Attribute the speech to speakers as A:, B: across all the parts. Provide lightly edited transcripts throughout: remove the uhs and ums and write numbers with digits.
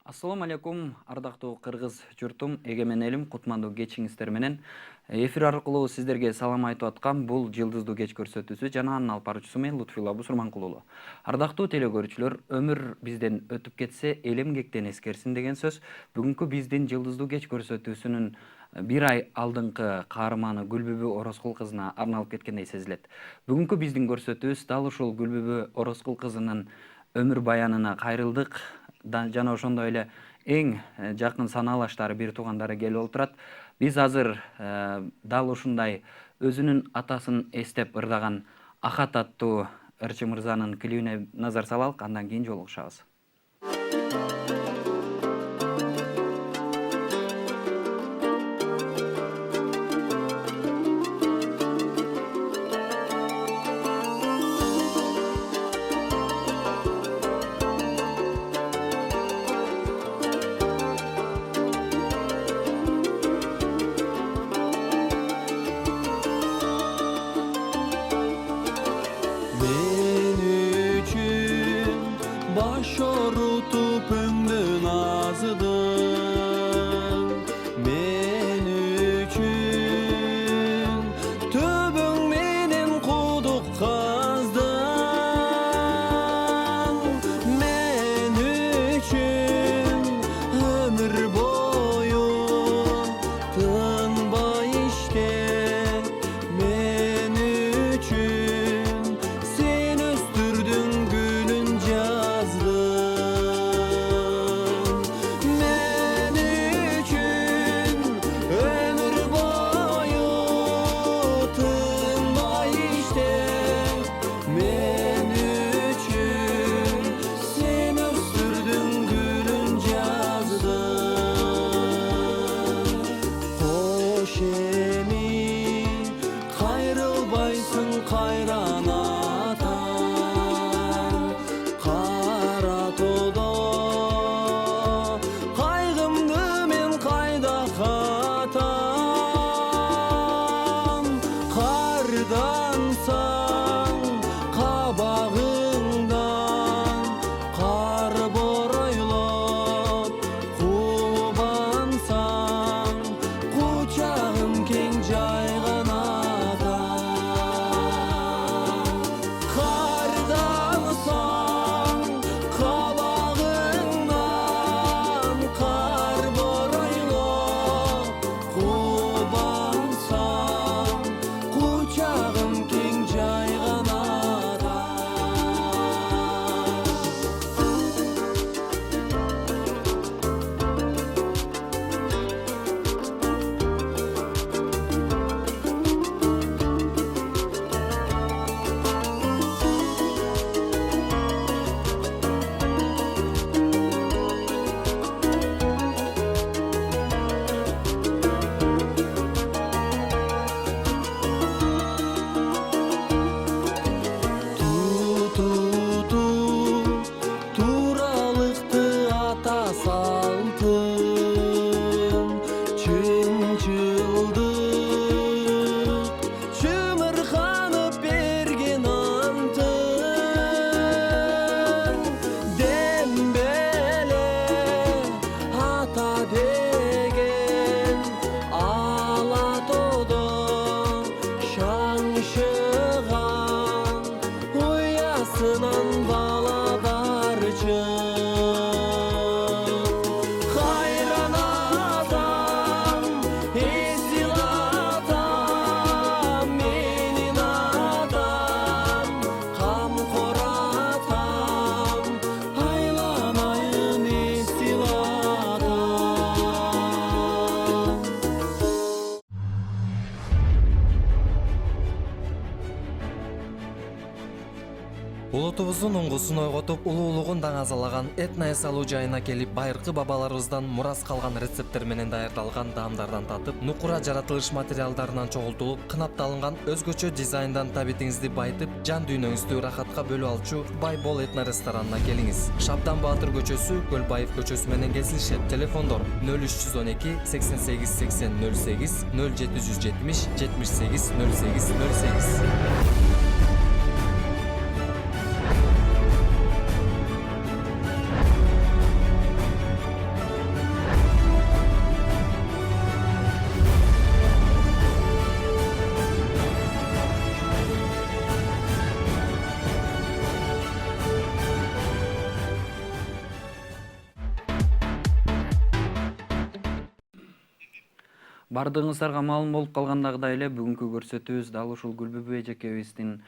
A: Assalamu алейкум, ардактуу кыргыз журтум, эгемен элим, кутмандуу кечиңиздер менен. Эфир аркылуу сиздерге салам айтып аткан бул жылдыздуу кеч көрсөтүүсү жана анын алып баруучусу мен Лутфулла Бусурманкул уулу. Ардактуу телекөрүүчүлөр, өмүр бизден өтүп кетсе, элем кектен эскерсин деген сөз бүгүнкү биздин жылдыздуу кеч көрсөтүүсүнүн бир ай алдыңкы каарманы Гүлбүбү Ороскул кызына арналып кеткендей сезилет. Бүгүнкү биздин көрсөтүүбүз дал ушул Гүлбүбү Ороскул кызынын өмүр баянына кайрылдык жана ошондой эле эң жакын санаалаштары, бир туугандары келип отурат. Биз азыр дал ушундай өзүнүн атасын эстеп ырдаган Ахат аттуу ырчы мырзанын клибине назар салалык, андан кийин жолугушабыз.
B: Baş orutup ömrün azıdın men üçün tübün menin kuduk kazdın men üçün ömür boyu tınbay işte men üçün sen östürdün gülün Kayran atan kara todo kaygımdı men kayda katam kardansan kabağından kar boraylop kubansan kucağım keng jaygan
C: Улутубуздун уңгусун ойготуп, улуулугун даңазалаган этно эс алуу жайына келип, байыркы бабаларыбыздан мурас калган рецепттер менен даярдалган даамдардан татып, нукура жаратылыш материалдарынан чогултулуп, кынапталынган өзгөчө дизайндан табитиңизди байытып, жан дүйнөңүздү рахатка бөлүп алчу Байбол этно ресторанына келиңиз. Шабдан Баатыр көчөсү, Көлбаев көчөсү менен кесилишет. Телефондор 0312 88 80 08 0770 78 08 08.
A: Бардыгыңыздарга маалым болуп калгандагыдай эле бүгүнкү көрсөтүүбүз дал ушул Гүлбүбү эжекебиздин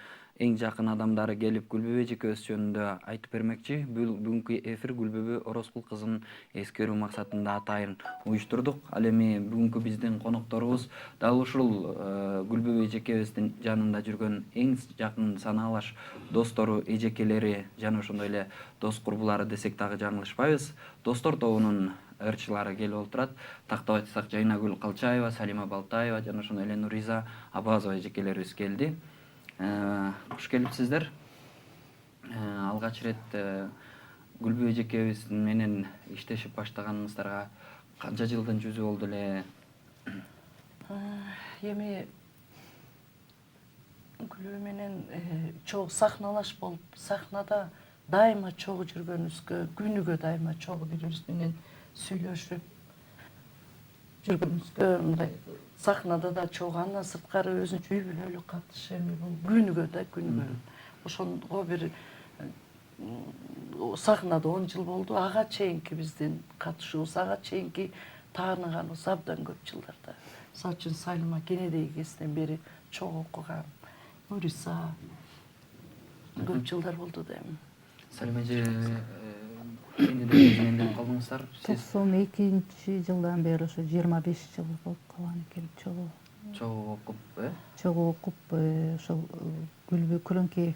A: эң жакын адамдары келип Гүлбүбү эжекебиз жөнүндө айтып бермекчи. Бүгүнкү эфир Гүлбүбү Орозкул кызын эскерүү максатында атайын уюштурдук. Ал эми бүгүнкү биздин конокторубуз дал ушул Гүлбүбү эжекебиздин жанында жүргөн эң жакын санаалаш достору, эжекелери жана ошондой эле дос курбулары десек дагы жаңылышпайбыз. Достор тобунун ырчылары келип отурат. Тактап айтсак Жайнагүл Калчаева, Салима Балтаева жана ошондой эле Нуриза Абазова эжекелерибиз келди. Куш келипсиздер. Алгач ирет Гүлбүбү эжекебиз менен иштешип баштаганыңыздарга канча жылдын жүзү болду эле?
D: Эми Гүлбүбү менен чогуу сахналаш болуп, сахнада дайыма чогуу жүргөнүбүзгө, күнүгө дайыма чогуу бири-бирибиз менен сүйлөшүп жүргөнүбүзгө, мындай сахнада да чогуу, андан сырткары өзүнчө үй бүлөлүк катыш, эми бул күнүгө да күнүгө. Ошого бир сахнада 10 жыл болду. Ага чейинки биздин катышуубуз, ага чейинки тааныганыбыз абдан көп жылдарда. Мисалы үчүн Салима кенедеги кезинен бери чогуу окугам. Нуриса көп жылдар болду да эми.
A: Салима эже кенедеги кезинен деп калдыңыздар. Сиз
E: 92 жылдан бери ошо 25 жыл болуп калган экен чогуу.
A: чогуу окуп,
E: Чогуу окуп, ошол Гүлбү Күлөңкеев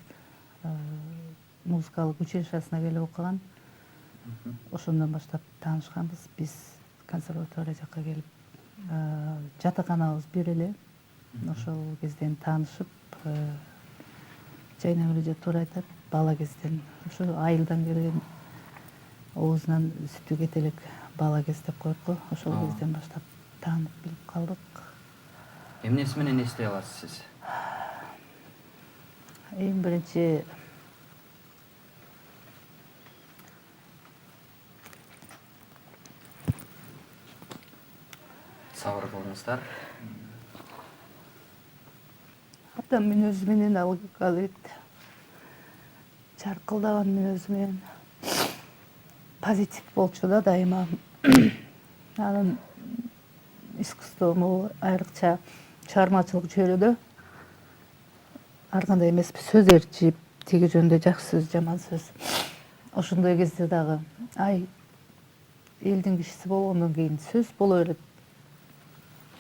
E: музыкалык училищесине келип окуган. Ошондон баштап таанышканбыз. Биз консерватория жакка келип, жатаканабыз бир эле. Ошол кезден таанышып, Жайнагүл эже туура айтат, бала кезден, ошо айылдан келген оозунан сүтү кете элек бала кез деп коет го. Ошол кезден баштап таанып билип калдык.
A: Эмнеси менен эстей аласыз сиз?
E: Эң биринчи
A: Сабыр кылыңыздар.
E: адам мүнөзү менен албет, чаркылдаган мүнөзү менен позитив болчу да дайыма. Анын искусство могу айрыкча чыгармачылык чөйрөдө ар кандай эмеспи, сөз ээрчип, тиги жөнүндө жакшы сөз, жаман сөз. Ошондой кезде дагы элдин кишиси болгондон кийин сөз боло берет.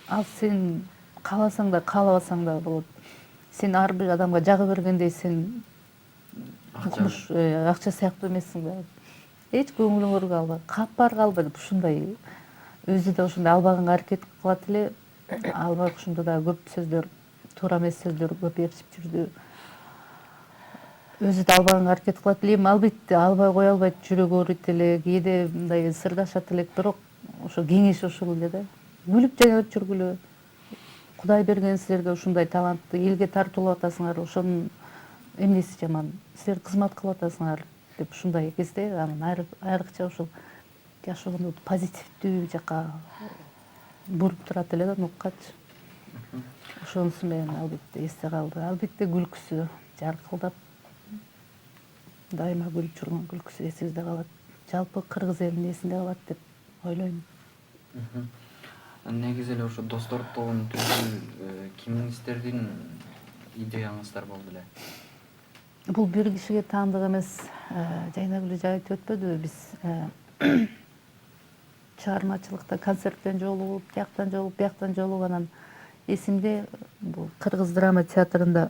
E: Ал сен кааласаң да каалабасаң да болот. Сен ар бир адамга жагы бергендей сен акча сыяктуу эмессиң да. Эч көңүлүңөргө алба, капарга алба деп ушундай өзү да ошондой албаганга аракет кылат эле. Албак ошондо да көп сөздөр, туура эмес сөздөр көп ээрчип жүрдү. Өзү да албаганга аракет кылат эле. Албетте албай кое албайт, жүрөгү ооруйт эле, кээде мындай сырдашат элек, бирок ошо кеңеши ушул эле да. Күлүп жайнап жүргүлө. Кудай берген силерге ушундай талантты, элге тартуулап атасыңар, ошонун эмнеси жаман? Силер кызмат кылып атасыңар деп ушундай кезде анан айрыкча ушул жашоону позитивдүү жакка буруп турат эле да нуккачы. Ошонусу менен албетте эсте калды. Албетте күлкүсү жаркылдап дайыма күлүп жүргөн күлкүсү эсибизде калат. Жалпы кыргыз элинин эсинде калат деп ойлойм.
A: Негизи эле ошо достор тобун түзүү кимиңиздердин идеяңыздар болду эле?
E: Бул бир кишиге таандык эмес. Жайнагүл эже айтып өтпөдүбү, биз чыгармачылыкта концерттен жолугуп, тияктан жолугуп, бияктан жолугуп, анан эсимде бул Кыргыз драма театрында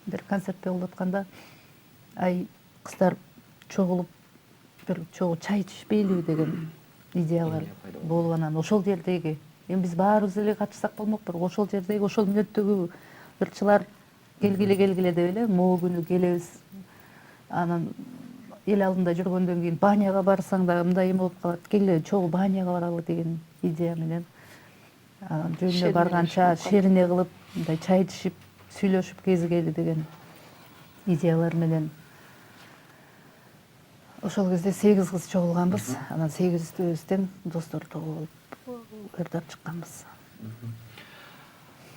E: бир концертте болуп атканда, ай кыздар чогулуп бир чогуу чай ичишпейлиби деген идеялар болуп, анан ошол жердеги, эми биз баарыбыз эле катышсак болмок, бирок ошол жердеги, ошол мүнөттөгү ырчылар келгиле деп эле могу күнү келебиз. Анан эл алдында жүргөндөн кийин баняга барсаң да мындай эме болуп калат, келе чогуу баняга баралы деген идея менен анан жөнүнө барганча шерине кылып, мындай чай ичип, сүйлөшүп кезигели деген идеялар менен. Ошол кезде 8 кыз чогулганбыз. Анан 8-өөбүздөн достор тобу болуп ырдап чыкканбыз.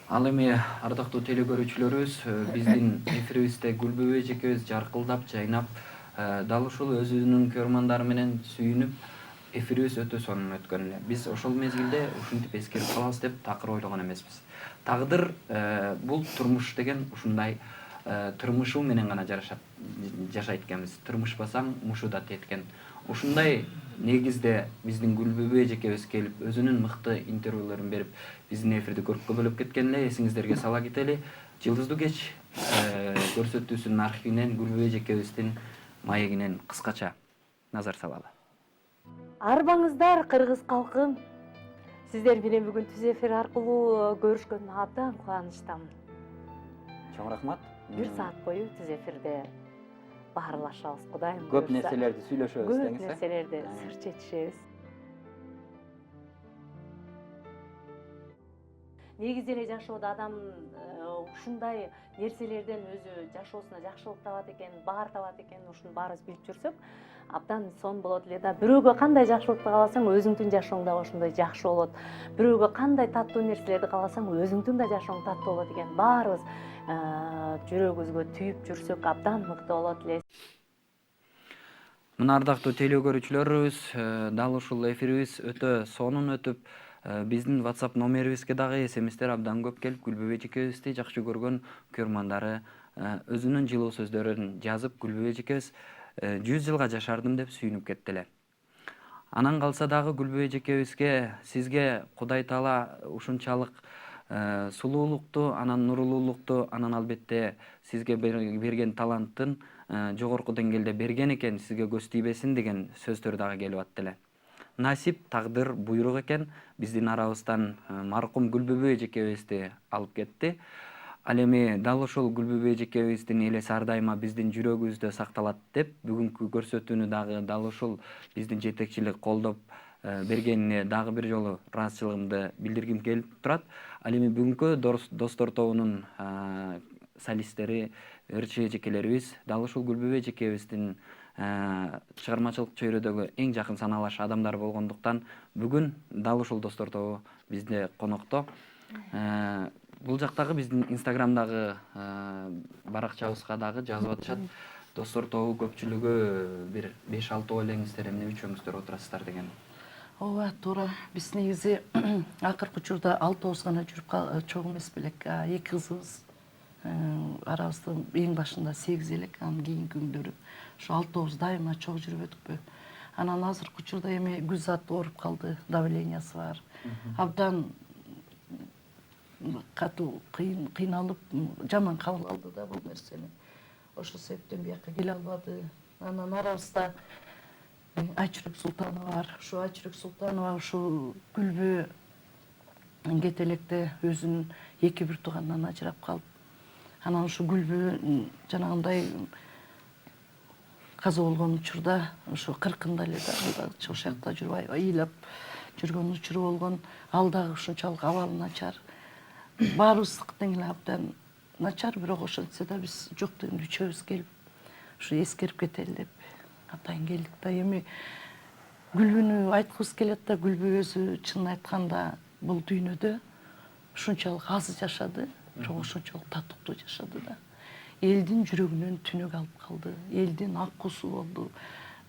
A: Ал эми ардактуу телекөрүүчүлөрүбүз, биздин эфирибизде Гүлбүбү эжекебиз жаркылдап, жайнап, дал ушул өзүнүн көрмандары менен сүйүнүп, эфирибиз өтө сонун өткөн эле. Биз ошол мезгилде ушинтип эскерип калабыз деп такыр ойлогон эмеспиз. Тагдыр бул турмуш деген ушундай тырмышуу менен гана жашайт экенбиз. Тырмышпасаң мушу да теткен. Ушундай негизде биздин Гүлбүбү эжекебиз келип өзүнүн мыкты интервьюлорун берип биздин эфирди көрккө бөлөп кеткен эле. Эсиңиздерге сала кетели. Жылдыздуу кеч көрсөтүүсүнүн архивинен Гүлбүбү эжекебиздин маегинен кыскача назар салалы.
F: Арбаңыздар, кыргыз калкым. Сиздер менен бүгүн түз эфир аркылуу көрүшкөнүмө абдан кубанычтамын.
A: Чоң рахмат.
F: 1 саат бою түз эфирде баарлашабыз, Кудайым
A: Көп
F: буйрса.
A: нерселерди сүйлөшөбүз
F: Көп
A: деңиз.
F: нерселерди сыр чечишебиз. Негизи эле жашоодо адам ушундай нерселерден өзү жашоосуна жакшылык табат экен, баар табат экен, ушунун баарыбыз билип жүрсөк, абдан сон болот эле да. Бирөөгө кандай жакшылыкты кааласаң, өзүңдүн жашооң да ошондой жакшы болот. Бирөөгө кандай таттуу нерселерди кааласаң, өзүңдүн да жашооң таттуу болот экен. Баарыбыз жүрөгүбүзгө түйүп жүрсөк, абдан мыкты болот эле.
A: Мына ардактуу теле көрүүчүлөрүбүз, дал ушул эфирибиз өтө сонун өтүп, биздин WhatsApp номерибизге дагы СМСтер абдан көп келип, Гүлбүбү эжекебизди жакшы көргөн көрмандары өзүнүн жылуу сөздөрүн жазып, Гүлбүбү эжекебиз 100 жылга жашардым деп сүйүнүп кетти эле. Анан калса дагы Гүлбүбү эжекебизге сизге Кудай Таала ушунчалык сулуулукту, анан нурлуулукту, анан албетте сизге берген таланттын жогорку деңгээлде берген экен, сизге көз тийбесин деген сөздөр дагы келип атты эле. Насип, тагдыр, буйрук экен биздин арабыздан маркум Гүлбүбү эжекебизди алып кетти. Ал эми дал ушул Гүлбүбү эжекебиздин элеси ар дайыма биздин жүрөгүбүздө сакталат деп, бүгүнкү көрсөтүүнү дагы дал ушул биздин жетекчилик колдоп бергенине дагы бир жолу ыраазычылыгымды билдиргим келип турат. Ал эми бүгүнкү достор тобунун солисттери, ырчы эжекелерибиз дал ушул Гүлбүбү эжекебиздин чыгармачылык чөйрөдөгү эң жакын саналаш адамдар болгондуктан бүгүн дал ушул достор тобу бизде конокто. Бул жактагы биздин Инстаграмдагы баракчабызга дагы жазып атышат. Достор тобу көпчүлүгү бир 5-6 ойлеңиздер, эмне үчөөңүздөр отурасыздар деген.
D: Ооба, туура. Биз негизи акыркы учурда 6 гана жүрүп чогуу эмес белек. 2 кызыбыз арабыздын эң башында 8 элек, анан кийинки күндөрү ушу 6 дайыма чогуу жүрүп өтүкпү. Анан азыркы учурда эми Гүлзат ооруп калды, давлениясы бар. Абдан катуу кыйналып, жаман кабыл алды да бул нерсени. Ошол себептен бияка келе албады. Анан арабызда Айчүрөк Султанова бар. Ушу Айчүрөк Султанова ушу Гүлбү кете электе өзүнүн 2-1 тууганынан ажырап калып, анан ушу Гүлбү жанагындай каза болгон учурда ушу 40-ында эле да ошол жакта жүрүп ыйлап жүргөн учуру болгон. Ал дагы ушунчалык абалы начар. Баарыбыздыкы эле абдан начар, бирок ошентсе да биз жок дегенде үчөөбүз келип ушу эскерип кетели деп атайын келдик да. Эми Гүлбүнү айткыбыз келет да, Гүлбү өзү чынын айтканда бул дүйнөдө ушунчалык аз жашады, бирок ошончолук татыктуу жашады да. Элдин жүрөгүнөн түнөк алып калды, элдин аккусу болду.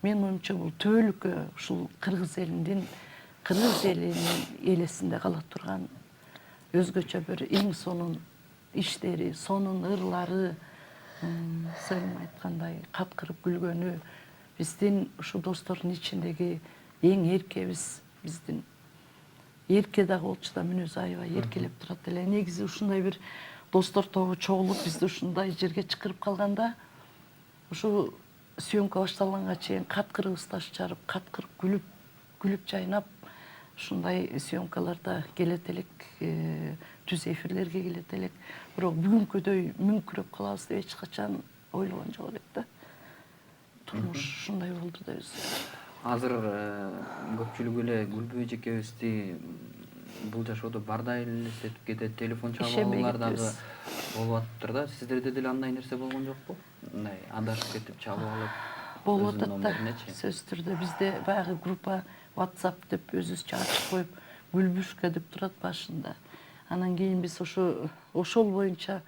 D: Менин оюмча бул түбөлүккө ушул кыргыз элинин элесинде кала турган өзгөчө бир эң сонун иштери, сонун ырлары, Сайым айткандай каткырып күлгөнү, биздин ушу достордун ичиндеги эң эркебиз, биздин эрке дагы болчу да, мүнөзү аябай эркелеп турат эле. Негизи ушундай бир достор тобу чогулуп бизди ушундай жерге чакырып калганда, ушу съемка башталганга чейин каткырыбызды чарып, каткырып күлүп жайнап, ушундай съемкаларда келет элек, түз эфирлерге келет элек. Бирок бүгүнкүдөй мүңкүрөп калабыз деп эч качан ойлогон жок элек да. Турмуш ушундай болду да өзү.
A: Азыр көпчүлүк эле Гүлбүбү эжекебизди бул жашоодо бардай элестетип кетет, телефон чалуулар дагы болуп атыптыр да. Сиздерде деле андай нерсе болгон жокпу? Мындай адашып кетип чалып алып.
D: Болуп атат да, сөзсүз түрдө. Бизде баягы группа WhatsApp деп өзүбүзчө ачып коюп, Гүлбүшка деп турат башында. Анан кийин биз ошол боюнча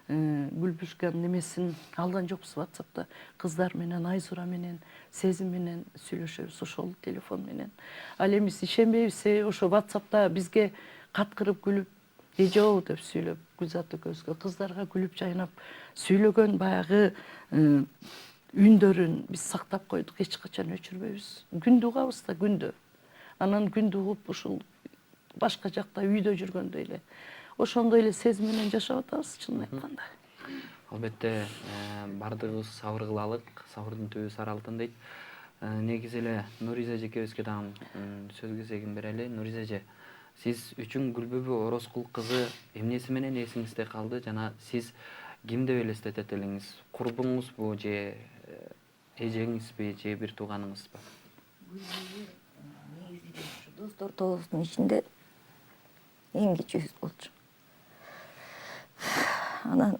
D: Гүлбүшканын немесин алган жокпуз WhatsApp'та. Кыздар менен, Айзура менен, Сезим менен сүйлөшөбүз ошол телефон менен. Ал эми сиз ишенбейбиз, ошо WhatsApp'та бизге каткырып күлүп Дежо деп сүйлөп, Гүлзат экөөбүзгө кыздарга күлүп жайнап сүйлөгөн баягы үндөрүн биз сактап койдук, эч качан өчүрбөйбүз. Күндү угабыз да, күндү. Анан күндү угуп ушул башка жакта үйдө жүргөндөй эле ошондой эле сезим менен жашап атабыз, чынын айтканда.
A: Албетте, бардыгыбыз сабыр кылалык, сабырдын түбү сары алтын дейт. Негизи эле Нуриза эжекебизге дагы сөз кезегин берели. Нуриза эже, сиз үчүн Гүлбүбү Ороскул кызы эмнеси менен эсиңизде калды жана сиз ким деп элестетет элеңиз? Курбуңузбу же эжеңизби же бир тууганыңызбы?
G: Негизи достор тобубуздун ичинде эң кичүүбүз болчу. Анан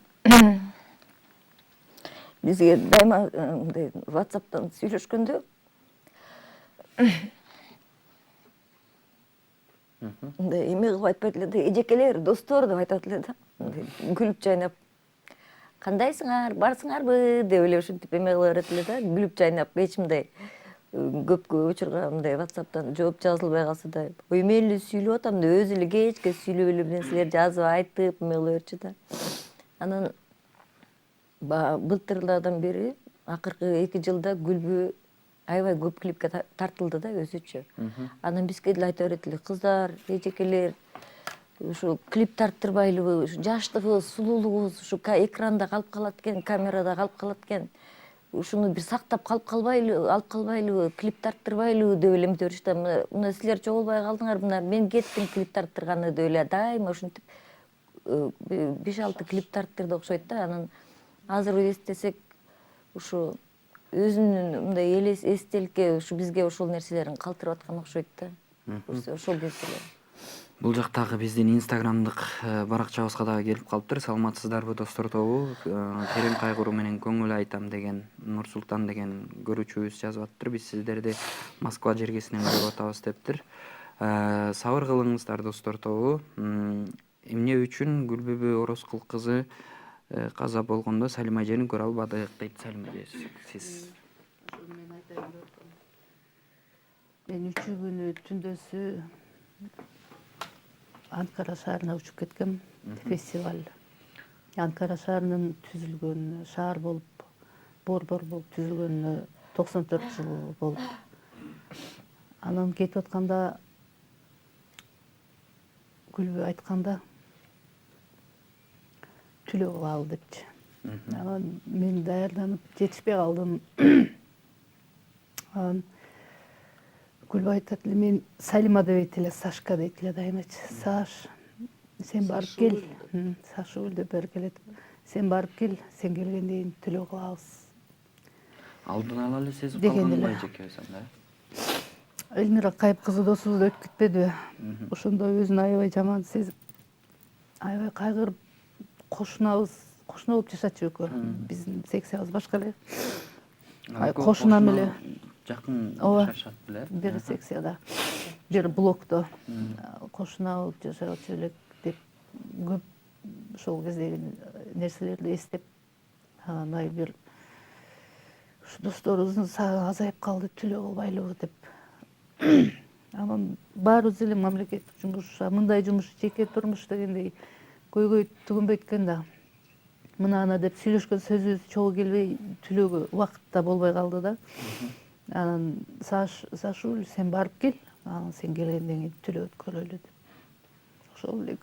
G: бизге дайыма мындай WhatsApp'тан сүйлөшкөндө мындай эме кылып айтпайт эле да, эжекелер, достор деп айтат эле да. Күлүп жайнап, кандайсыңар, барсыңарбы деп эле ушинтип эме кыла берет эле да, күлүп жайнап, эч мындай көпкө учурга мындай WhatsApp'тан жооп жазылбай калса да, ой мен эле сүйлөп атам деп өзү эле кечке сүйлөп эле бир нерселер жазып айтып эме кыла берчү да. Анан былтырлардан бери акыркы 2 жылда Гүлбү аябай көп клипке тартылды да өзүчө. Анан бизге деле айта берет эле, кыздар, эжекелер, ушу клип тарттырбайлыбы, жаштыгыбыз, сулуулугубуз ушу экранда калып калат экен, камерада калып калат экен. Ушуну бир сактап алып калбайлыбы, клип тарттырбайлыбы деп эле эмете беришти да. Мына силер чогулбай калдыңар, мына мен кеттим клип тарттырганы деп эле дайыма ушинтип 5-6 клип тарттырды окшойт да. Анан азыр эстесек ушу өзүнүн мындай эстеликке ушу бизге ошол нерселерин калтырып аткан окшойт да. Ошол кезде эле.
A: Бул жактагы биздин инстаграмдык баракчабызга дагы келип калыптыр. Саламатсыздарбы достор тобу? Терең кайгыруу менен көңүл айтам деген Нурсултан деген көрүүчүбүз жазып атыптыр. Биз сиздерди Москва жергесинен көрүп атабыз дептир. Сабыр кылыңыздар достор тобу. Эмне үчүн Гүлбүбү Ороскул кызы каза болгондо Салима эжени көрө албадык дейт Салима эже. Сиз
E: Мен 3 күнү түндөсү Анкара шаарына учуп кеткем. Фестиваль. Анкара шаарынын түзүлгөнүнө, шаар болуп, борбор болуп түзүлгөнүнө 94 жыл болуп. Анан кетип атканда Гүлбү айтканда түлөө кылалы депчи. Анан мен даярданып жетишпей калдым. Анан Гүлбү айтат эле, мен Салима дебейт эле, Сашка дейт эле дайымачы. Саш, сен барып кел. Сашу деп бери келет. Сен барып кел, сен келгенден кийин түлөө кылабыз.
A: алдын ала эле сезип
E: Деген
A: калган
E: эле.
A: эжекебиз анда.
E: Эльмира Кайып кызы досубуз өтүп кетпедиби? Ошондо өзүн аябай жаман сезип, аябай кайгырып, кошуна болуп жашачу экөө. Биздин секциябыз башка эле. Кошунам эле
A: Жакын
E: Ооба.
A: жашашат беле.
E: бир секцияда, бир блокто кошуна болуп жашачу элек деп көп ошол кездеги нерселерди эстеп, анан ай бир ушу досторубуздун саны азайып калды, түлөө кылбайлыбы деп. Анан баарыбыз эле мамлекеттик жумуш, мындай жумуш жеке турмуш дегендей көйгөй түгөнбөйт экен да. Мына ана деп сүйлөшкөн сөзүбүз чогуу келбей, түлөөгө убакыт да болбой калды да. Анан Сашуль, сен барып кел, анан сен келгенден кийин түлөө өткөрөлү деп. Ошол эле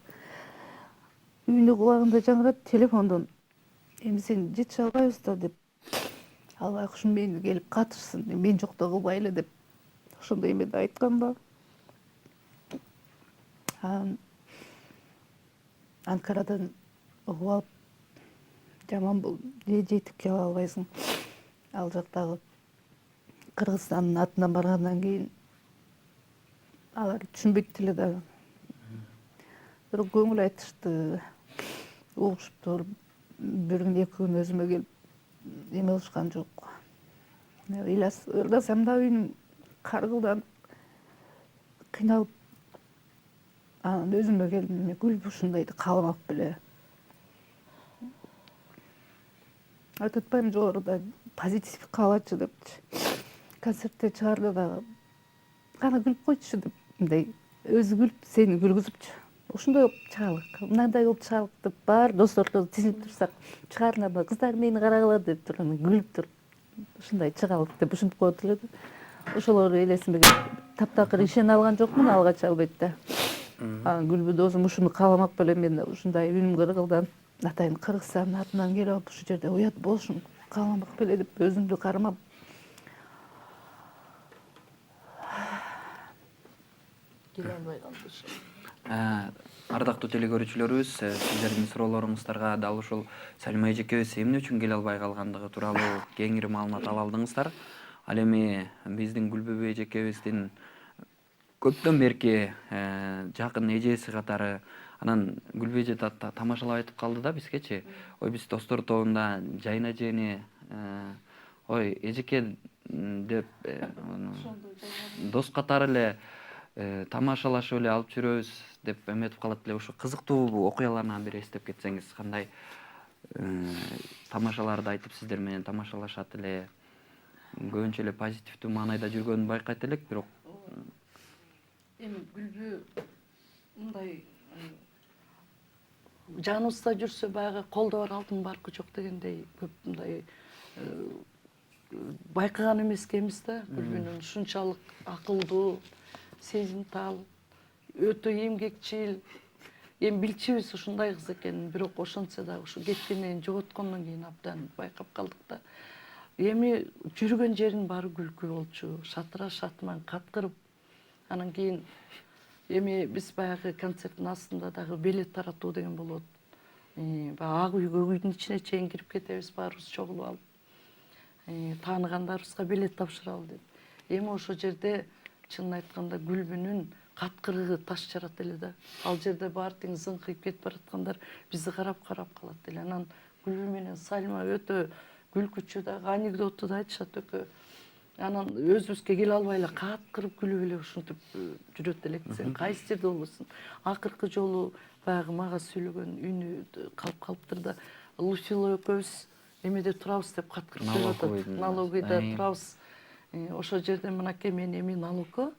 E: үйүндө кулагында жаңырат телефондон. Эми сен жетише албайбыз да деп. Албай кушум мени келип катышсын, мен жокто кылбайлы деп. Ошондой эме да айткан да. Анан Анкарадан угуп алып, жаман болду. Жетип келе албайсың. Ал жактагы Кыргызстандын атынан баргандан кийин алар түшүнбөйт эле да. Бирок көңүл айтышты, угушуптур. Бир күн 2 күн өзүмө келип эме кылышкан жок. Ыйласам да үйүм каргылданып, кыйналып, анан өзүмө келдим. Гүлбү ушундайды каалабап беле. айтып атпаймынбы жогоруда позитив каалачы депчи. Концертте чыгарды дагы кана күлүп койчу деп мындай өзү күлүп сени күлгүзүпчү. Ушундай болуп чыгалык, мындай болуп чыгалык деп бар досторго тизилип турсак, чыгарынабы кыздар мени карагыла деп туруп анан күлүп туруп ушундай чыгалык деп ушинтип коет эле да. Ошолор элесиме таптакыр ишене алган жокмун алгач албетте. Анан Гүлбү досум ушуну кааламак белем мен ушундай үнүм кыргылдан атайын Кыргызстандын атынан келип алып ушул жерде уят болушун кааламак беле деп өзүмдү кармап келе албай калды.
A: Ардактуу телекөрүүчүлөрүбүз, сиздердин суроолоруңуздарга дал ушул Салима эжекебиз эмне үчүн келе албай калгандыгы тууралуу кеңири маалымат ала алдыңыздар. Ал эми биздин Гүлбүбү эжекебиздин көптөн берки жакын эжеси катары, анан Гүлбү эже тамашалап айтып калды да бизгечи. Ой, биз достор тобунда Жайна эжени ой эжеке деп дос катары эле тамашалашып эле алып жүрөбүз деп эметип калат эле. Ушу кызыктуу окуяларынан бир эстеп кетсеңиз, кандай тамашаларды айтып сиздер менен тамашалашат эле, көбүнчө эле позитивдүү маанайда жүргөнүн байкайт элек, бирок
D: эми Гүлбү мындай жаныбызда жүрсө баягы колдоор алдын баркы жок дегендей көп мындай байкаган эмес экенбиз да. Гүлбүнүн ушунчалык акылдуу, сезимтал, өтө эмгекчил, эми билчүбүз ушундай кыз экенин, бирок ошентсе да ушу кеткенден жоготкондон кийин абдан байкап калдык да. Эми жүргөн жерин баары күлкү болчу, шатыра шатман каткырып. Анан кийин эми биз баягы концерттин астында дагы билет таратуу деген болот. Баягы ак үйгө үйдүн ичине чейин кирип кетебиз баарыбыз чогулуп алып. Тааныгандарыбызга билет тапшыралы деп. Эми ошол жерде чынын айтканда Гүлбүнүн каткырыгы таш жарат эле да. Ал жерде баары тең зыңкыйып кетип бараткандар бизди карап калат эле. Анан Гүлбү менен Салима өтө күлкүчү дагы, анекдотту да айтышат экөө. Анан өзүбүзгө келе албай эле каткырып күлүп эле ушинтип жүрөт элек десең, кайсы жерде болбосун. Акыркы жолу баягы мага сүйлөгөн үнү калып калыптыр да. Луфило экөөбүз эмеде турабыз деп каткырып сүйлөп атат. Налогыйда турабыз. Ошол жерде мынакей мен эми налогко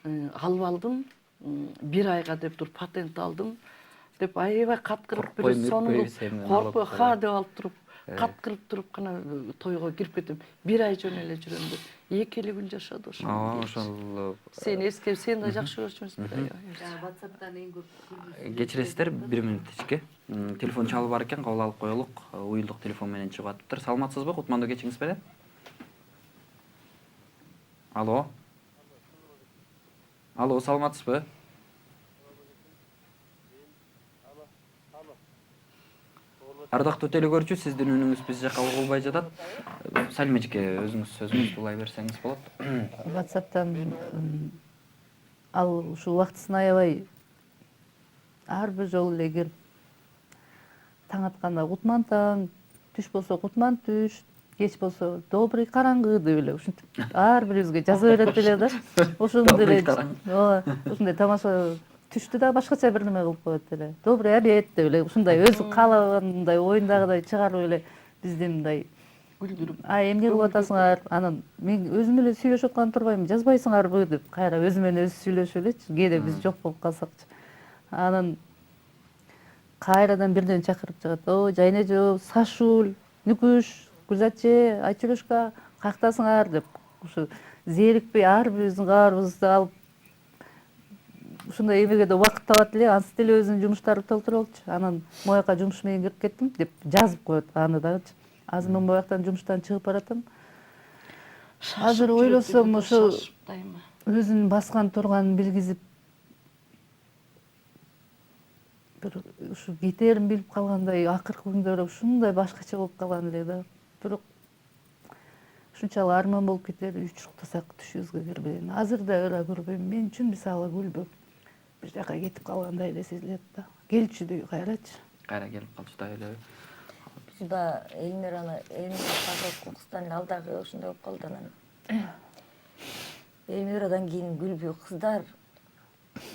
D: алып алдым, 1 айга деп туруп патент алдым деп аябай каткырып бир сонун коркпой ха деп алып туруп каткырып туруп гана тойго кирип кетем. 1 ай жөн эле жүрөм деп. 2 эле күн жашады ошол.
A: Ошол
D: Сен эскеп, сен да жакшы көрчүмүз.
E: WhatsApp'тан эң көп
A: кечиресиздер, 1 мүнөт ичке. Телефон чалып бар экен, кабыл алып коелук. Уюлдук телефон менен чыгып атыптыр. Саламатсызбы? Кутмандуу кечиңиз менен. Алло. Алло, саламатсызбы? Ардактуу телекөрүүчү, сиздин үнүңүз биз жака угулбай жатат. Салима эжеке, өзүңүз сөзүңүздү улай берсеңиз болот.
E: WhatsApp'тан ал ушу убактысын аябай ар бир жолу эле кирип таң атканда кутман таң, түш болсо кутман түш, кеч болсо добрый караңгы деп эле ушинтип ар бирибизге жаза берет эле да. Ошондой эле ушундай тамаша түштү да башкача бир неме кылып коет эле. Добрый обед деп эле ушундай өзү каалагандай оюндагыдай чыгарып эле бизди мындай күлдүрүп. Эмне кылып атасыңар? Анан мен өзүм эле сүйлөшүп аткан турбаймынбы, жазбайсыңарбы деп кайра өзү менен өзү сүйлөшүп элечи, кээде биз жок болуп калсакчы. Анан кайрадан бирден чакырып чыгат. О, Жайнежо, Сашуль, Нүкүш, Гүлзатче, Айчүрөшка, каяктасыңар деп ушу зерикпей ар бирибиздин кабарыбызды алып ушундай эмеге да убакыт табат эле, ансыз деле өзүнүн жумуштары толтура болчу. Анан мояка жумуш менен кирип кеттим деп жазып коет аны дагычы. Азыр мен мояктан жумуштан чыгып баратам. Азыр ойлосом ошо өзүнүн баскан турганын билгизип бир ушу кетерин билип калгандай акыркы күндөрү ушундай башкача болуп калган эле да. Бирок ушунчалык арман болуп кетер, учуктасак түшүбүзгө кирбеген. Азыр да ыра көрбөйм. Мен үчүн мисалы Гүлбү бир жака кетип калгандай эле сезилет да. Келчүдөй кайрачы.
A: Кайра келип калчудай элеби?
G: Да, Эльмира кыздан ал дагы ошондой болуп калды анан. Эльмирадан кийин Гүлбү кыздар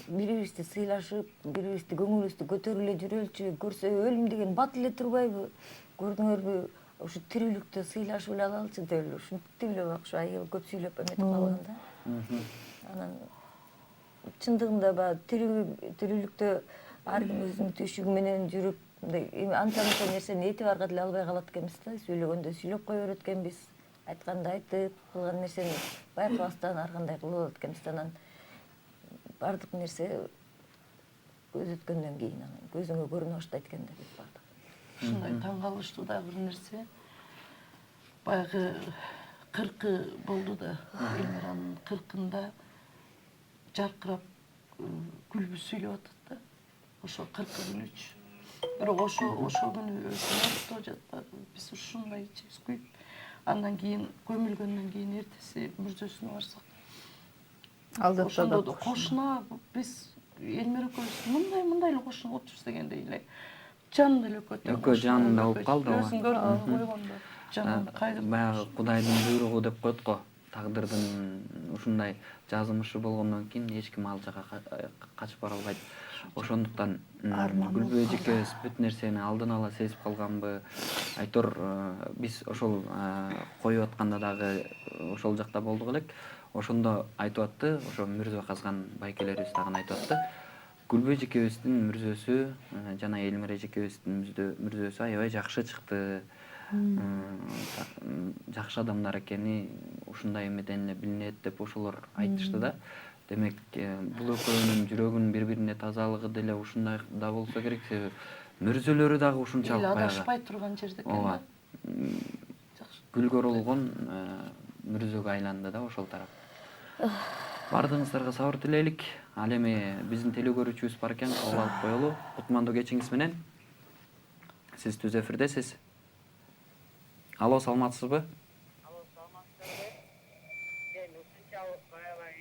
G: бирибизди сыйлашып, бирибизди көңүлүбүздү көтөрүп эле жүрөлчү, көрсө өлүм деген бат эле турбайбы? Көрдүңөрбү? ушу тирүүлүктө сыйлашып эле алалычы деп эле ушинтип эле бак ушу айыл көп сүйлөп эметип калган да. Анан чындыгында баягы тирүүлүктө ар ким өзүнүн түйшүгү менен жүрүп мындай анча мынча нерсени этибарга деле албай калат экенбиз да. Сүйлөгөндө сүйлөп кое берет экенбиз, айтканды айтып, кылган нерсени байкабастан ар кандай кылып алат экенбиз. Анан баардык нерсе көз өткөндөн кийин анан көзүңө көрүнө баштайт экен да деп бардык.
D: Ушундай таң калыштуу да бир нерсе. Баягы 40 болду да, Элмиранын 40-ында жаркырап күлбү сүйлөп атат да. Ошо 40 күнүч. Бирок ошо күнү өзүнө жатат. Биз ушундай ичибиз күйүп, андан кийин көмүлгөндөн кийин эртеси мүрзөсүнө барсак. Ошондо да кошуна биз Элмира экөөбүз мындай эле кошуна болчубуз дегендей эле. Жанында эле
A: Экөө жанында болуп калды.
D: Өзүн көрүп койгондо. Жанында кайдыр.
A: Баягы Кудайдын буйругу деп коет го. Тагдырдын ушундай жазымышы болгондон кийин эч ким ал жака качып бара албайт. Ошондуктан Гүлбү эжекебиз бүт нерсени алдын ала сезип калганбы? Айтор биз ошол коюп атканда дагы ошол жакта болдук элек. Ошондо айтып атты, ошо мүрзө казган байкелерибиз дагы айтып атты. Гүлбү эжекебиздин мүрзөсү жана Элмира эжекебиздин мүрзөсү аябай жакшы чыкты. Жакшы адамдар экени ушундай эмеден эле билинет деп ошолор айтышты да. Демек, бул экөөнүн жүрөгүнүн бири-бирине тазалыгы деле ушундай да болсо керек, себеби мүрзөлөрү дагы ушунчалык баягы.
D: Адашпай турган жерде экен да.
A: Гүлгө оролгон мүрзөгө айланды да ошол тарап. Бардыгыңыздарга сабыр тилейлик. Ал эми биздин теле көрүүчүбүз бар экен, кабыл алып коелу. Кутмандуу кечиңиз менен. Сиз түз эфирдесиз. Алло, саламатсызбы?
H: Алло, саламатсызбы? Мен ушунчалык аябай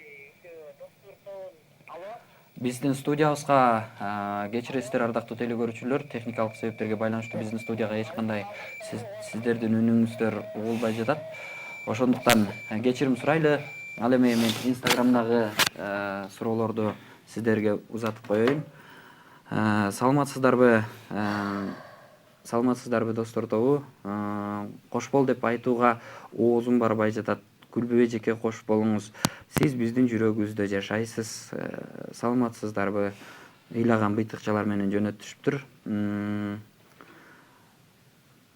H: доктор тобун. Алло?
A: Биздин студиябызга кечиресиздер, ардактуу теле көрүүчүлөр. Техникалык себептерге байланыштуу биздин студияга эч кандай сиздердин үнүңүздөр угулбай жатат. Ошондуктан кечирим сурайлы. Ал эми мен Инстаграмдагы суроолорду сиздерге узатып коеюн. Саламатсыздарбы? Саламатсыздарбы достор тобу? Кош бол деп айтууга оозум барбай жатат. Гүлбү эжеке кош болуңуз. Сиз биздин жүрөгүбүздө жашайсыз. Саламатсыздарбы? Ыйлаган быйтыкчалар менен жөнөтүшүптүр.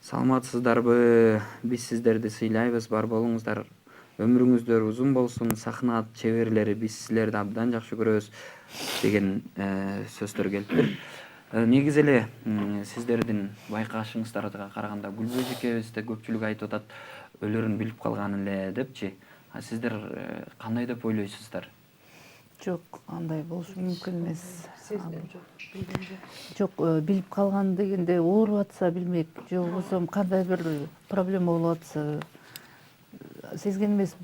A: Саламатсыздарбы? Биз сиздерди сыйлайбыз, бар болуңуздар. Өмүрүңүздөр узун болсун, сахна чеберлери, биз силерди абдан жакшы көрөбүз деген сөздөр келиптир. Негизи эле сиздердин байкашыңыздарга караганда Гүлбү эжекебизди көпчүлүк айтып атат, өлөрүн билип калган эле депчи. Сиздер кандай деп ойлойсуздар?
E: Жок, андай болушу мүмкүн эмес.
D: Сезген жок, билген жок.
E: Жок, билип калган дегенде ооруп атса билмек, же болбосо кандай бир проблема болуп атса сезген эмес,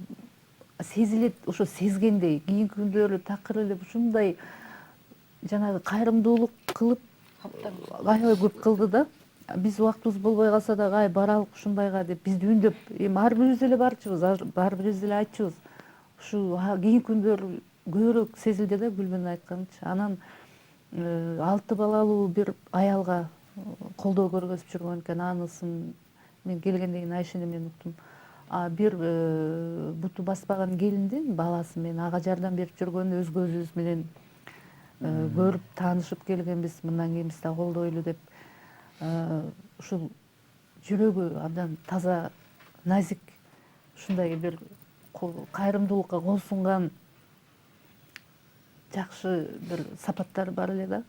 E: сезилет. Ошо сезгендей кийинки күндөрү такыр эле ушундай жанагы кайрымдуулук кылып аябай көп кылды да. Биз убактыбыз болбой калса дагы баралык ушундайга деп бизди үндөп, эми ар бирибиз деле барчубыз, ар бирибиз деле айтчубыз. Ушу кийинки күндөр көбүрөөк сезилди да Гүлбүнүн айтканыча. Анан 6 балалуу бир аялга колдоо көргөзүп жүргөн экен. Анысын мен келгенден кийин Айшени мен уктум. Бир буту баспаган келиндин баласы мен ага жардам берип жүргөнүн өз көзүбүз менен көрүп таанышып келгенбиз. Мындан кийин биз да колдойлу деп. Ушул жүрөгү абдан таза, назик, ушундай бир кайрымдуулукка кол сунган жакшы бир сапаттары бар эле да.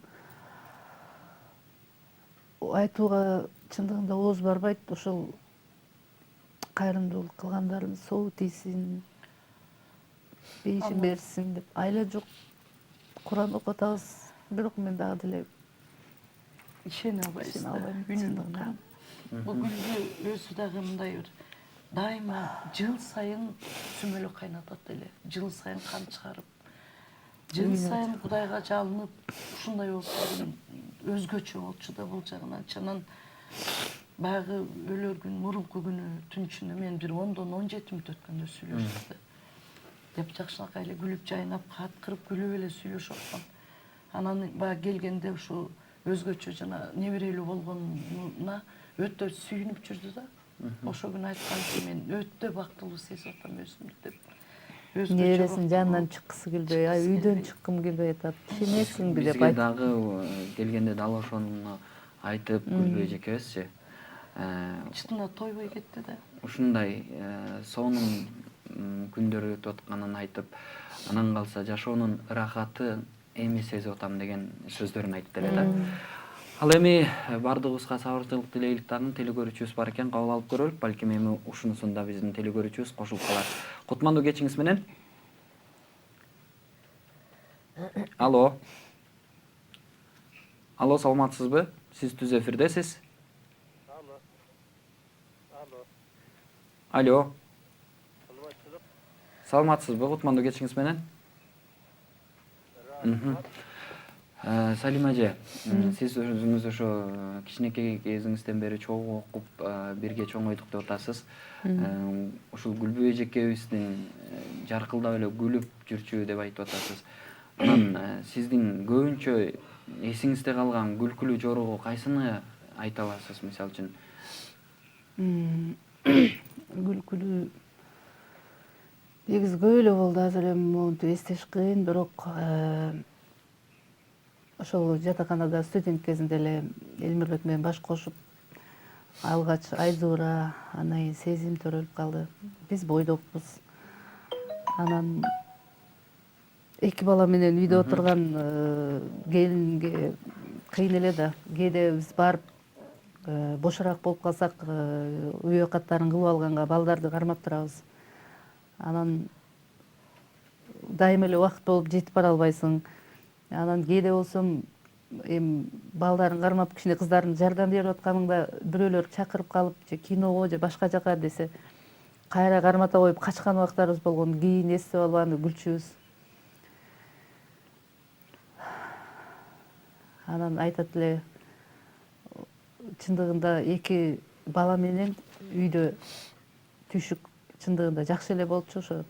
E: Айтууга чындыгында ооз барбайт. Ошол кайрымдуулук кылгандарыбыз соо тийсин, бейишин берсин деп. Айла жок, Куран окуп атабыз, бирок мен дагы деле
D: ишене албайбыз.
E: чындыгында.
D: Бул Гүлбү өзү дагы мындай бир дайыма жыл сайын сүмөлөк кайнатат эле. Жыл сайын кан чыгарып, жыл сайын Кудайга жалынып, ушундай болсо өзгөчө болчу да бул жагынан. Анан баягы өлөр күн, мурунку күнү түнчүнө мен бир 10-17 мүнөт өткөндө сүйлөштүк да. Деп жакшынакай эле күлүп жайнап, кат кырып күлүп эле сүйлөшүп аткан. Анан баягы келгенде ушу өзгөчө жана неберелүү болгонуна өтө сүйүнүп жүрдү да. Ошо күнү айтканчы мен өтө бактылуу сезип атам өзүмдү деп. Өзгөчө
E: Небересинин жанынан
D: бактылуу.
E: чыккысы келбей, ай үйдөн чыккым келбей атат. Кичинесиңби деп
A: Бизге
E: айт.
A: дагы келгенде дал ошону айтып Гүлбөй эжекебизчи
D: Чытына тойбой кетти да.
A: ушундай сонун күндөр өтүп атканын айтып, анан калса жашоонун ырахатын эми сезип атам деген сөздөрүн айтты эле да. Ал эми баардыгыбызга сабырчылык тилейлик дагы телекөрүүчүбүз бар экен, кабыл алып көрөлүк. Балким эми ушунусунда биздин телекөрүүчүбүз кошулуп калар. Кутмандуу кечиңиз менен. Алло. Алло, саламатсызбы? Сиз түз эфирдесиз. Алло. Саламатсызбы? Кутмандуу кечиңиз менен. Салима эже, сиз өзүңүз ошо кичинекей кезиңизден бери чогуу окуп, бирге чоңойдук деп атасыз. Ушул Гүлбөй эжекебиздин жаркылдап эле күлүп жүрчү деп айтып атасыз. Анан сиздин көбүнчө эсиңизде калган күлкүлүү жоругу кайсыны айта аласыз, мисалы үчүн?
E: Күлкүлүү негизи көп эле болду, азыр эми монтип эстеш кыйын, бирок ошол жатаканада студент кезинде эле Элмирбек менен баш кошуп алгач Айзура, андан кийин Сезим төрөлүп калды. Биз бойдокпуз. Анан эки бала менен үйдө отурган келинге кыйын эле да. Кээде биз барып бошораак болуп калсак, үй оокаттарын кылып алганга балдарды кармап турабыз. Анан дайыма эле убакыт болуп жетип бара албайсың. Анан кээде болсом эми балдарын кармап кичине кыздардын жардам берип атканыңда бирөөлөр чакырып калып же киного же башка жака десе кайра кармата коюп качкан убактарыбыз болгон. Кийин эстеп алып аны күлчүбүз. Анан айтат эле, чындыгында эки бала менен үйдө түйшүк чындыгында жакшы эле болчу. Ошо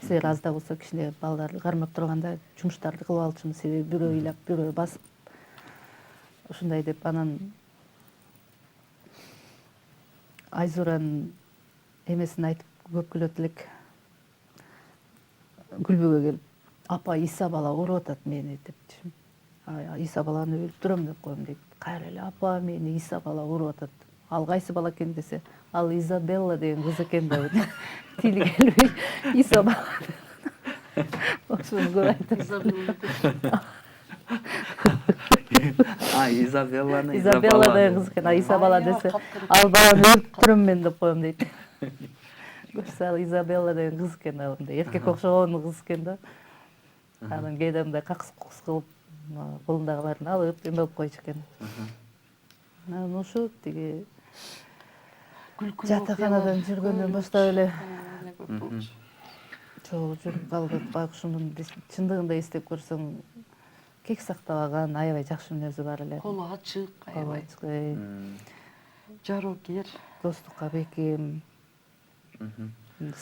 E: силер аз да болсо кичине балдарды кармап турганда жумуштарды кылып алчумун, себеби бирөө ыйлап, бирөө басып ушундай деп. Анан Айзуранын эмесин айтып көп күлөт элек. Гүлбөгө келип, апа Иса бала уруп атат мени депчи. Иса баланы өлтүрөм деп коем дейт. Кайра эле апа мени Иса бала уруп атат. Ал кайсы бала экен десе, ал Изабелла деген кыз экен да. Тили келбей Иса бала. Ошону көп айтат.
A: Изабелланы
E: Изабелла деген кыз экен, Иса бала десе, ал баланы өлтүрөм мен деп коем дейт. Көрсө ал Изабелла деген кыз экен, мындай эркек окшогон кыз экен да. Анан кээде мындай какс кукс кылып, колундагыларын алып эме болуп койчу экен. Анан ушу тиги жатаканадан жүргөндөн баштап эле чогуу жүрүп калдык. Байкушунун чындыгында эстеп көрсөң, кек сактабаган, аябай жакшы мүнөзү бар эле.
D: Колу ачык, аябай жароокер,
E: достукка бекем,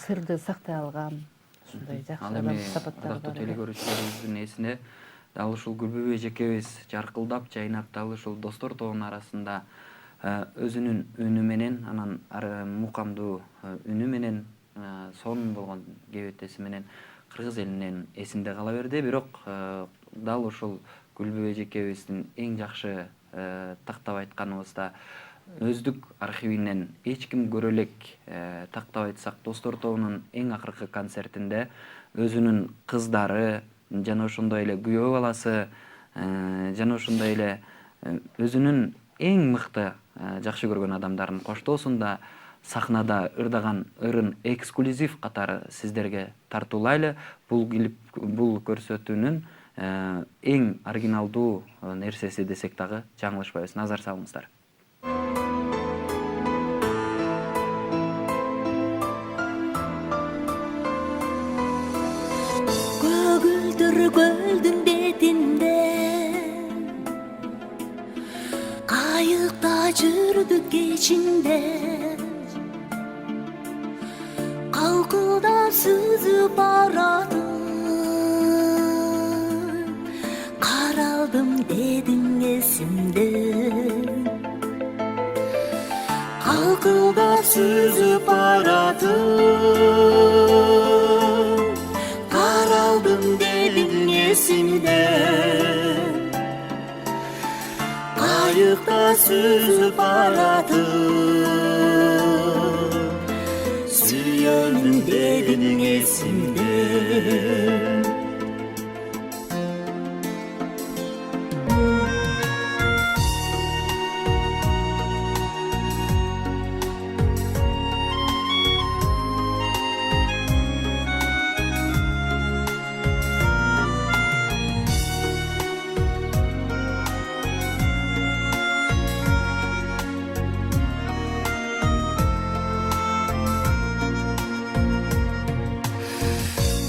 E: сырды сактай алган, ушундай жакшы адам сапаттары бар.
A: Телекөрүүчүлөрүбүздүн эсине дал ушул Гүлбөй эжекебиз жаркылдап, жайнап, дал ушул достор тобунун арасында өзүнүн үнү менен, анан мукамдуу үнү менен, сонун болгон кебетеси менен кыргыз элинин эсинде кала берди. Бирок дал ушул Гүлбөй эжекебиздин эң жакшы тактап айтканыбызда өздүк архивинен эч ким көрө элек тактап айтсак, достор тобунун эң акыркы концертинде өзүнүн кыздары жана ошондой эле күйөө баласы жана ошондой эле өзүнүн эң мыкты жакшы көргөн адамдарын коштоосунда сахнада ырдаган ырын эксклюзив катары сиздерге тартуулайлы. Бул көрсөтүүнүн эң оригиналдуу нерсеси десек дагы жаңылышпайбыз. Назар салыңыздар.
I: Көгүлдүр көлдүн бетинде кайыкта жүрдүк кечинде, калкылдап сүзүп баратын каралдым дедиң эсимде.
B: Акылдап сүзүп баратын каралдым дедің есімде қайықта сүзіп баратын сүйемін дедің есімде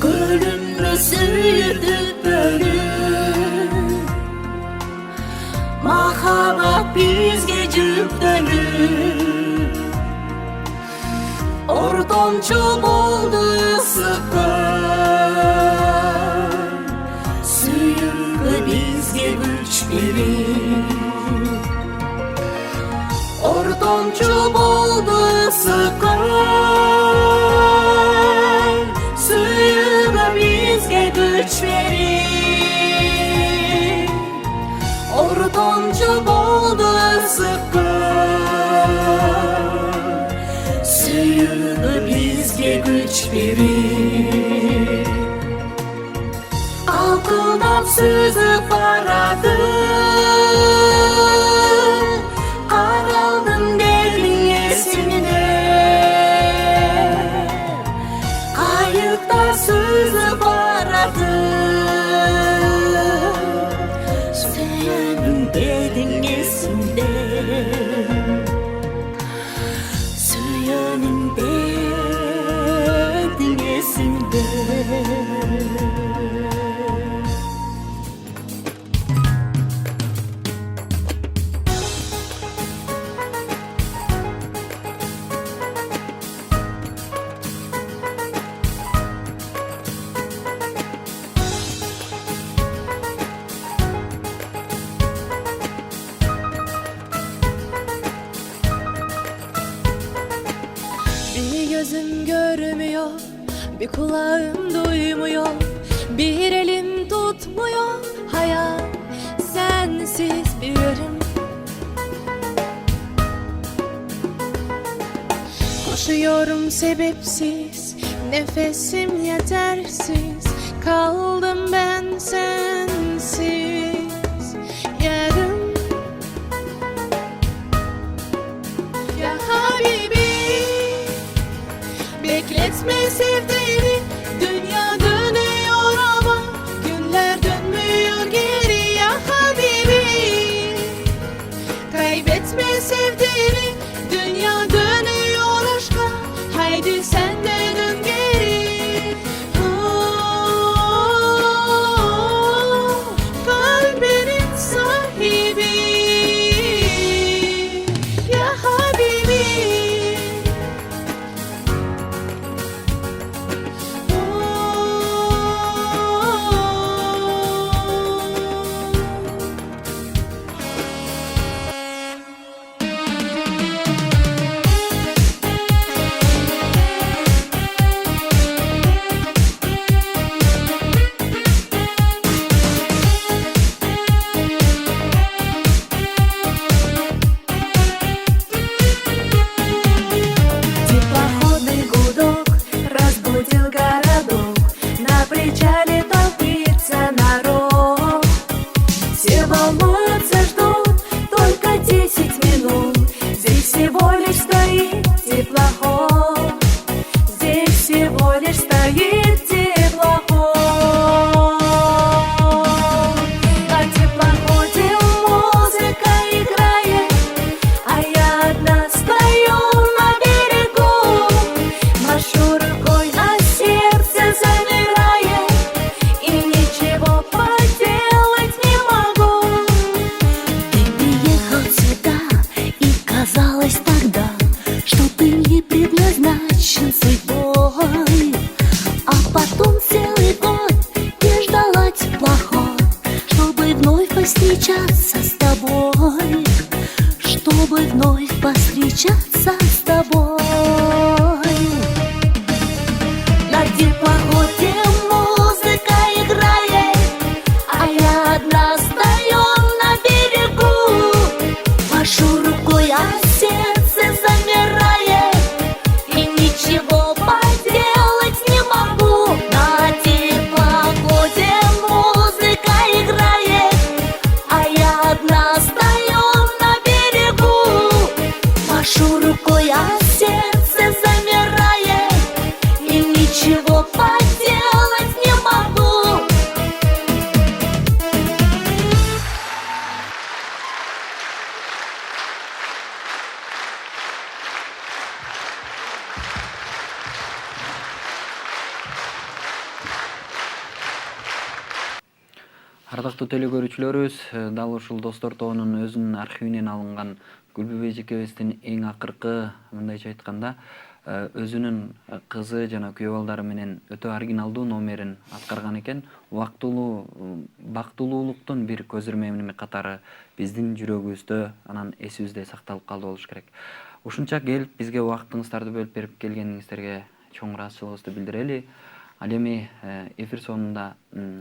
B: Gönlümde sürdük bölüm Mahabat bizge cüptönüm Ortamcı oldu sıkın Süyüngü bizge güç verir Ortamcı oldu sıkın Suyuna bizge güç verir Ortamcı oldu sıkın Suyuna bizge güç verir Akıldan süzüp baradın Karaldım dedin yesimine Kayıkta süzüp baradın Süyenim dedin yesimde Süyenim dedin yesimde
J: Bir gözüm görmüyor, bir kulağım duymuyor, bir elim tutmuyor hayat sensiz bir yarım. Koşuyorum sebepsiz, nefesim yetersiz, kaldım ben sensiz yarım. Ya Habibi, bekletme sevdiğini, dünya dönüyor ama günler dönmüyor geri. Ya Habibi, kaybetme sevdiğini, dünya dönüyor aşka, haydi sen de dön geri. Kalbinin sahibi, ya Habibi.
I: Теплоходный гудок разбудил городок. На причале толпится народ. Все волнуются, ждут только 10 минут. Здесь всего лишь стоит теплоход. Здесь всего лишь стоит теплоход. На теплоходе музыка играет, а я одна стою на берегу. Машу рукой, а сердце замирает, и ничего поделать не могу. Ты приехал сюда, и казалось тогда, что ты не предназначен судьбой. А потом целый год я ждала теплоход, чтобы вновь повстречаться с тобой. Что чтобы вновь повстречаться с тобой. На теплоходе музыка играет, а я одна стою на берегу. Машу рукой, а сердце замирает, и ничего поделать не могу. На теплоходе музыка играет, а я одна стою на берегу. Машу рукой, а сердце замирает, и ничего поделать не могу.
A: Ардактуу телекөрүүчүлөрүбүз, дал ушул достор тобунун өзүнүн архивинен алынган Гүлбүбөй Жекебездин эң акыркы, мындайча айтканда, өзүнүн кызы жана күйөө балдары менен өтө оригиналдуу номерин аткарган экен. Бактылуулуктун бир көзөрмөмү катары биздин жүрөгүбүздө, анан эсибизде сакталып калды болуш керек. Ушунча келип бизге убактыңыздарды бөлүп берип келгениңиздерге чоң ыраазычылыгыбызды билдирели. Ал эми эфир соңунда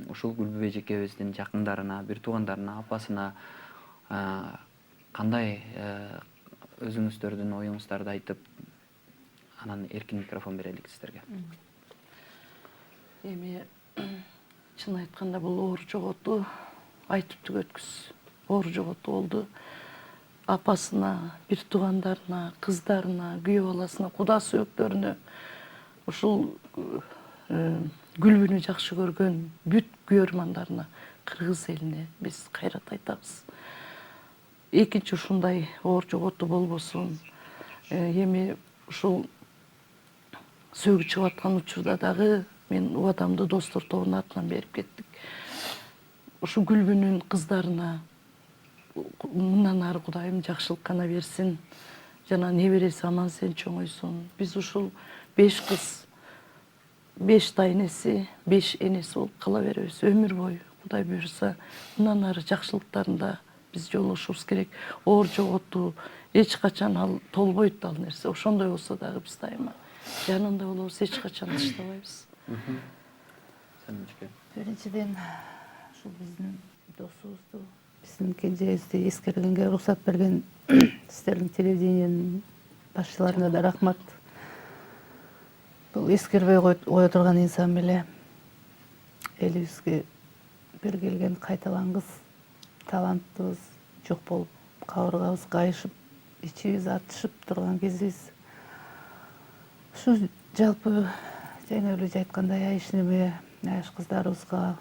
A: ушул Гүлбүбөй Жекебездин жакындарына, бир туугандарына, апасына кандай өзүңүздөрдүн оюңуздарды айтып, анан эркин микрофон берелик сиздерге.
D: Эми чын айтканда бул оор жоготуу айтып түгөткүс. Оор жоготуу болду. Апасына, бир туугандарына, кыздарына, күйөө баласына, куда сөөктөрүнө, ушул Гүлбүнү жакшы көргөн бүт күйөрмандарына, кыргыз элине биз кайрат айтабыз. Экинчи ушундай оор жоготуу болбосун. Эми ушул сөгүп чыгып аткан учурда дагы мен убадамды достор тобунун атынан берип кеттик. Ушу Гүлбүнүн кыздарына мындан ары Кудайым жакшылык гана берсин, жана небереси аман сен чоңойсун. Биз ушул 5 кыз, 5 тайнеси, 5 энеси болуп кала беребиз өмүр бою. Кудай буйруса, мындан ары жакшылыктарында биз жолугушубуз керек. Оор жоготуу эч качан ал толбойт ал нерсе. Ошондой болсо дагы биз дайыма жанында болобуз, эч качан таштабайбыз.
E: Биринчиден ушул биздин досубузду, биздин кенжебизди эскергенге уруксат берген сиздердин телевидениянын башчыларына да рахмат. Бул эскербей кое турган инсан беле элибизге бир келген кайталангыс таланттыбыз жок болуп, кабыргабыз кайышып, ичибиз атышып турган кезибиз. Ушу жалпы жана эле айткандай айышнеме, айыш кыздарыбызга,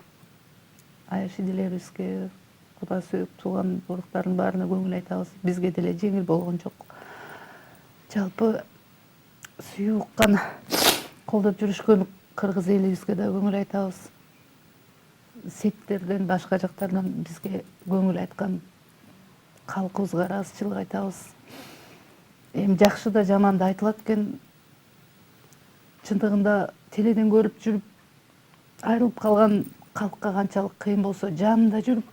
E: айыш идилерибизге, Куда сөөп тууган уруктардын баарына көңүл айтабыз. Бизге деле жеңил болгон жок. Жалпы сүйүп гана колдоп жүрүшкөн кыргыз элибизге да көңүл айтабыз. Сеттерден, башка жактардан бизге көңүл айткан калкыбызга ыраазычылык айтабыз. Эми жакшы да жаман да айтылат экен. Чындыгында теледен көрүп жүрүп айрылып калган калкка канчалык кыйын болсо, жанында жүрүп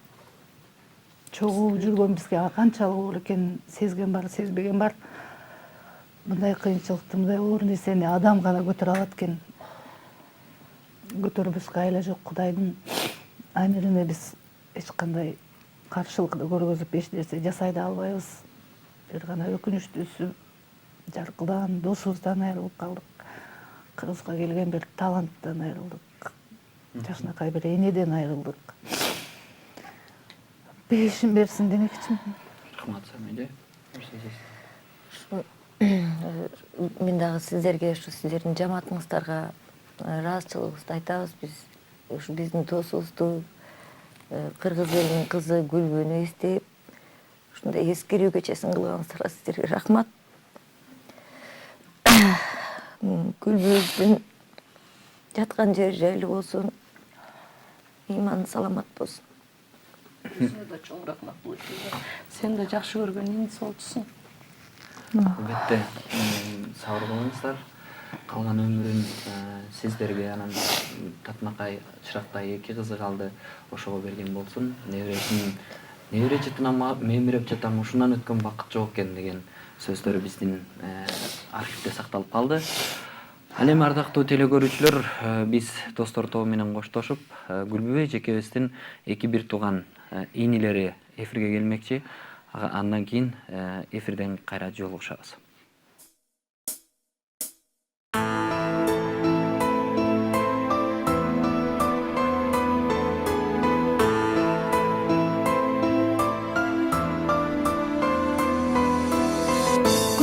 E: чогуу жүргөн бизге канчалык оор экенин сезген бар, сезбеген бар. Мындай кыйынчылыкты, мындай оор нерсени адам гана көтөрө алат экен. Көтөрбөскө айла жок. Кудайдын амирине биз эч кандай каршылык көргөзүп эч нерсе жасай да албайбыз. Бир гана өкүнүчтүүсү, жаркылдан досубуздан айрылып калдык. Кыргызга келген бир таланттан айрылдык. Жакшынакай бир энеден айрылдык. Бешин берсин демекчимин.
A: Рахмат Самиде.
G: Мен дагы сиздерге, ушу сиздердин жамаатыңыздарга ыраазычылыгыбызды айтабыз. Биз ушу биздин досубузду, кыргыз элинин кызы Гүлбүнү эстеп, ушундай эскерүү кечесин кылганыңыздарга сиздерге рахмат. Гүлбүбүздүн жаткан жери жайлуу болсун, ыйманы саламат болсун.
D: Өзүнө да чоң рахмат болот. Сен да жакшы көргөн иниси болчусуң.
A: Албетте, сабыр болуңуздар. Калган өмүрүн сиздерге, анан Татмакай чырактай 2 кызы калды, ошого берген болсун. Небересин небере жытынама мемиреп жатам, ушундан өткөн бакыт жок экен деген сөздөр биздин архивде сакталып калды. Ал эми ардактуу телекөрүүчүлөр, биз достор тобу менен коштошуп, Гүлбүбөй эжекебиздин эки бир тууган ийнилери эфирге келмекчи. Андан кийин эфирден кайра жолугушабыз.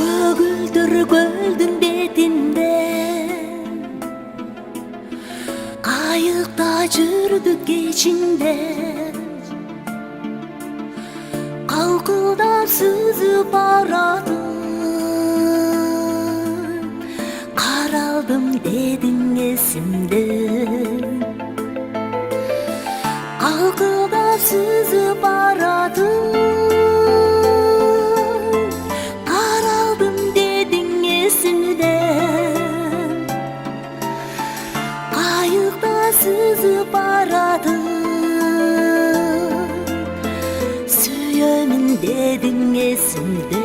I: Kөгілдір көлдің бетінде қайықта жүрдік кешінде қалқылдап сүзіп барады қаралдым дедің есімде қалқылдап сүзіп барады Sızıp aradı Süyemin dedin esimde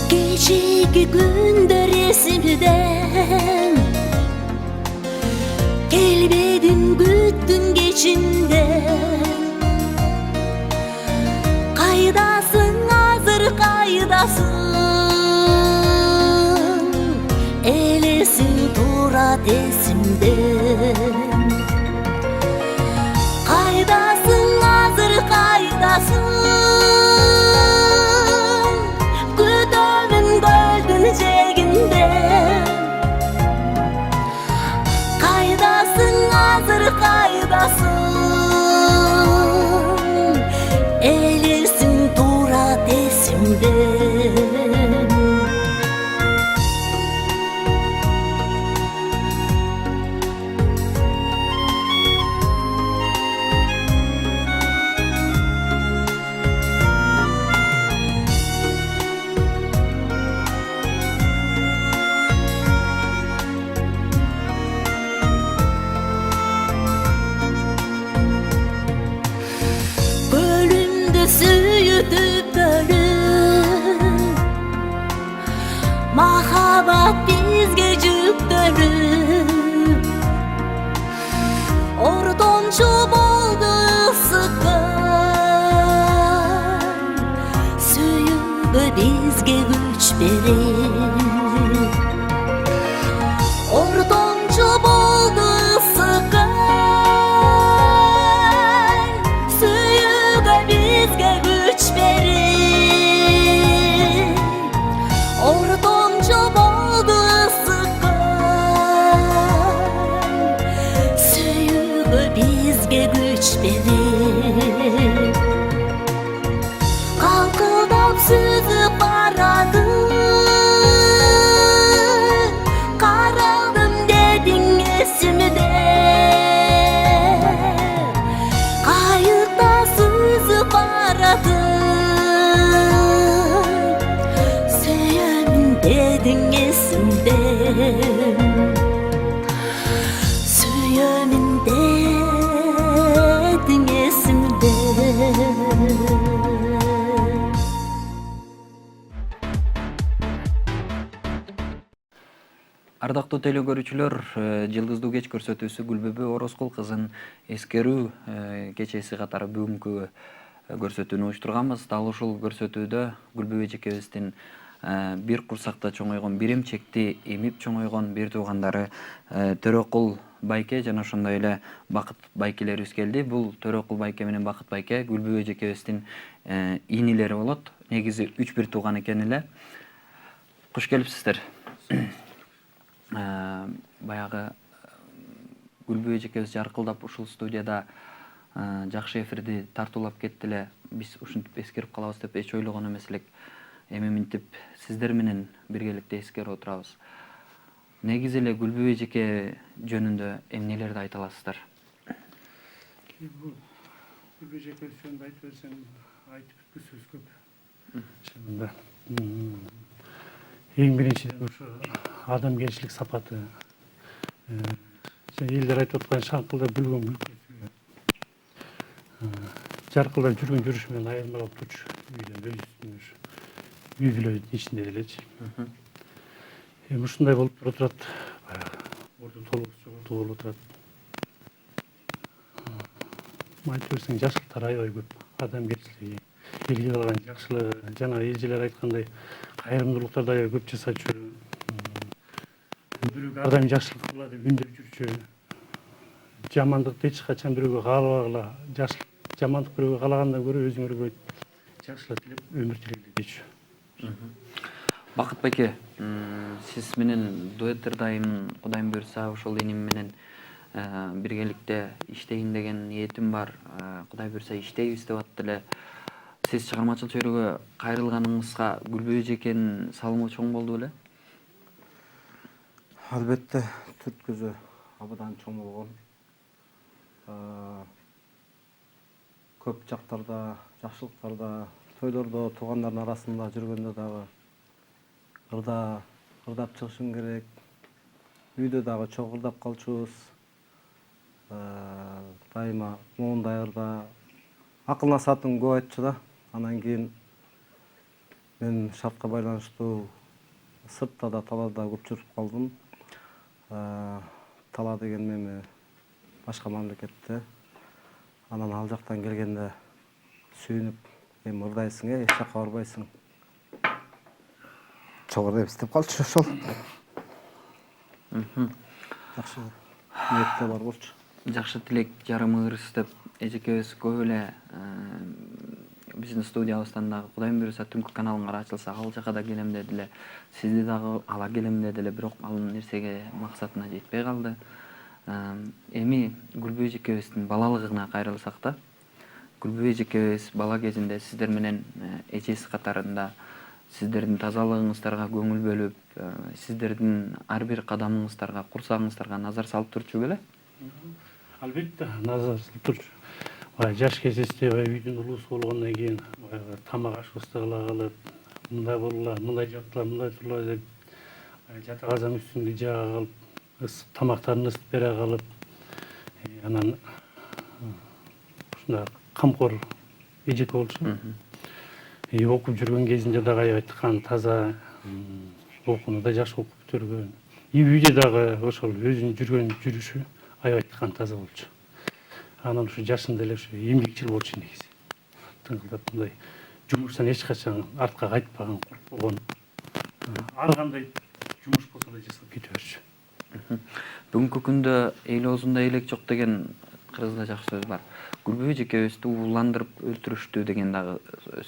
I: Geceki gündür esimden Gelmedin güttün geçinde Kaydasın hazır kaydasın Elesin turat esimde Kaydasın hazır kaydasın Güdümün göldün ceginde Kaydasın hazır kaydasın Elesin turat esimde Süyüdüp bölüp Mahabat bizge cüktörüp Ordoncu boldu sıkar Süyügü bizge güç verir Ordoncu boldu sıkar Bizge güç verir Ordoncu boldu sıkar Süyügü bizge güç verir Kalkıdap süzüp aradı Karaldım dedin esimde Kayıkta süzüp aradı Süyemin dedin esimde Süyemin dedin esimde
A: Ардактуу телекөрүүчүлөр, Жылдыздуу кеч көрсөтүүсү Гүлбүбөй Орозкул кызын эскерүү кечеси катары бүгүнкү көрсөтүүнү уюштурганбыз. Дал ушул көрсөтүүдө Гүлбүбөй эжекебиздин бир курсакта чоңойгон, бир эмчекти эмип чоңойгон бир туугандары Төрөкул байке жана ошондой эле Бакыт байкелерибиз келди. Бул Төрөкул байке менен Бакыт байке Гүлбүбөй эжекебиздин ийнилери болот. Негизи 3-1 тууган экен эле. Куш келипсиздер. Баягы Гүлбүбөй эжекебиз жаркылдап ушул студияда жакшы эфирди тартуулап кетти эле. Биз ушинтип эскерип калабыз деп эч ойлогон эмес элек. Эми минтип сиздер менен биргеликте эскерип отурабыз. Негизи эле Гүлбүбөй эжеке жөнүндө эмнелерди айта аласыздар?
K: Гүлбүбөй эжеке жөнүндө айтып берсең, айтып бүткү сөз көп. Чынында. Эң биринчиден ушу адамгерчилик сапаты, элдер айтып аткан шаңкылдап бүлгөн күлкүсү, жаркылдап жүргөн жүрүшү менен айырмалап турчу. Үйдөн өз үстүнө үй бүлөнүн ичинде делечи. Ушундай болуп турат. Орду толук жоготуу болуп турат. Айтып берсең, жакшылыктар аябай көп. Адамгерчилиги, элге кылган жакшылыгы, жана эжелер айткандай кайрымдуулуктарды аябай көп жасачу. Бирөөгө ар дайым жакшылык кыла деп үндөп жүрчү. Жамандыкты эч качан бирөөгө каалабагыла, жамандык бирөөгө каалагандан көрө өзүңөргө жакшылык тилеп өмүр тилегиле дечү.
A: Бакыт байке, сиз менен дуэт ырдайым, Кудайым буйрса ошол иним менен биргеликте иштейин деген ниетим бар. Кудай буйрса иштейбиз деп атты эле. Сиз чыгармачылык чөйрөгө кайрылганыңызга Гүлбү эжекенин салымы чоң болду беле?
L: Албетте, түрткүзү абдан чоң болгон. Көп жактарда, жакшылыктарда, тойлордо, туугандардын арасында жүргөндө дагы ырдап чыгышым керек. Үйдө дагы чогуу ырдап калчубуз. Дайыма моундай ырда. Акыл насаатым көп айтчу да. Анан кийин мен шартка байланыштуу сыртта да талаада көп жүрүп калдым. Тала деген эми башка мамлекетте. Анан ал жактан келгенде сүйүнүп, эми ырдайсың, эч жакка барбайсың. Чогуу деп истеп калчу ошол. Жакшы ниетте бар болчу.
A: Жакшы тилек жарым ырыс деп эжекебиз көп эле биздин студиябыздан дагы Кудайым буйрса түнкү каналыңар ачылса ал жака да келем деди эле. Сизди дагы ала келем деди эле, бирок ал нерсеге максатына жетпей калды. Эми Гүлбү эжекебиздин балалыгына кайрылсак да. Гүлбү эжекебиз бала кезинде сиздер менен эжеси катарында сиздердин тазалыгыңыздарга көңүл бөлүп, сиздердин ар бир кадамыңыздарга, курсагыңыздарга назар салып турчу беле?
K: Албетте, назар салып турчу. Жаш кезесте үйдүн улуусу болгондон кийин тамак ашыбызды кыла калып, мындай болгула, мындай жатыла, мындай турула деп жата казан үстүндө жага калып, тамактарын ысытып бере калып, анан ушундай камкор эжеке болчу. Окуп жүргөн кезинде дагы аябай тыкан, таза, окууну да жакшы окуп бүтүргөн. Үйдө дагы ошол өзүнүн жүргөн жүрүшү аябай тыкан, таза болчу. Анан ушу жашында эле ушу эмгекчил болчу негизи. Тыңкылдап мындай жумуштан эч качан артка кайтпаган, коркпогон. Ар кандай жумуш болсо да жасап кете берчү.
A: Бүгүнкү күндө эл оозунда элек жок деген кыргызда жакшы сөз бар. Гүлбү эжекебизди ууландырып өлтүрүштү деген дагы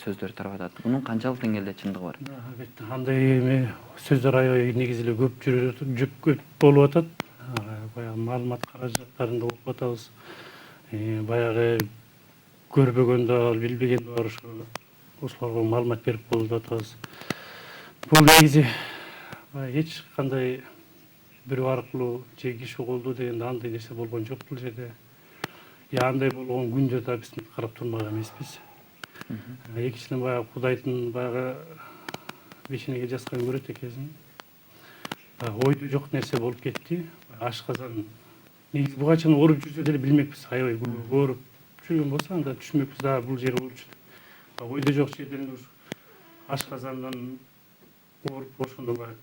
A: сөздөр тарап атат. Мунун канчалык деңгээлде чындыгы бар?
K: Албетте, андай сөздөр аябай негизи эле көп болуп атат. Баягы маалымат каражаттарында окуп атабыз. Баягы көрбөгөндө, билбегенде бар ошолорго маалымат берип болуп атабыз. Бул негизи эч кандай бирөө аркылуу же киши колдоо дегенде андай нерсе болгон жок бул жерде. Андай болгон күндө да биз карап турмак эмеспиз. Экинчиден баягы Кудайдын баягы бешенеге жазган көрөт экенсиң. Ойдо жок нерсе болуп кетти. Ашказан негизи буга чейин ооруп жүрсө деле билмекпиз. Аябай ооруп жүргөн болсо анда түшүнмөкпүз да бул жер болчу. Ойдо жок жерден ушу ашказандан ооруп ошондо бар.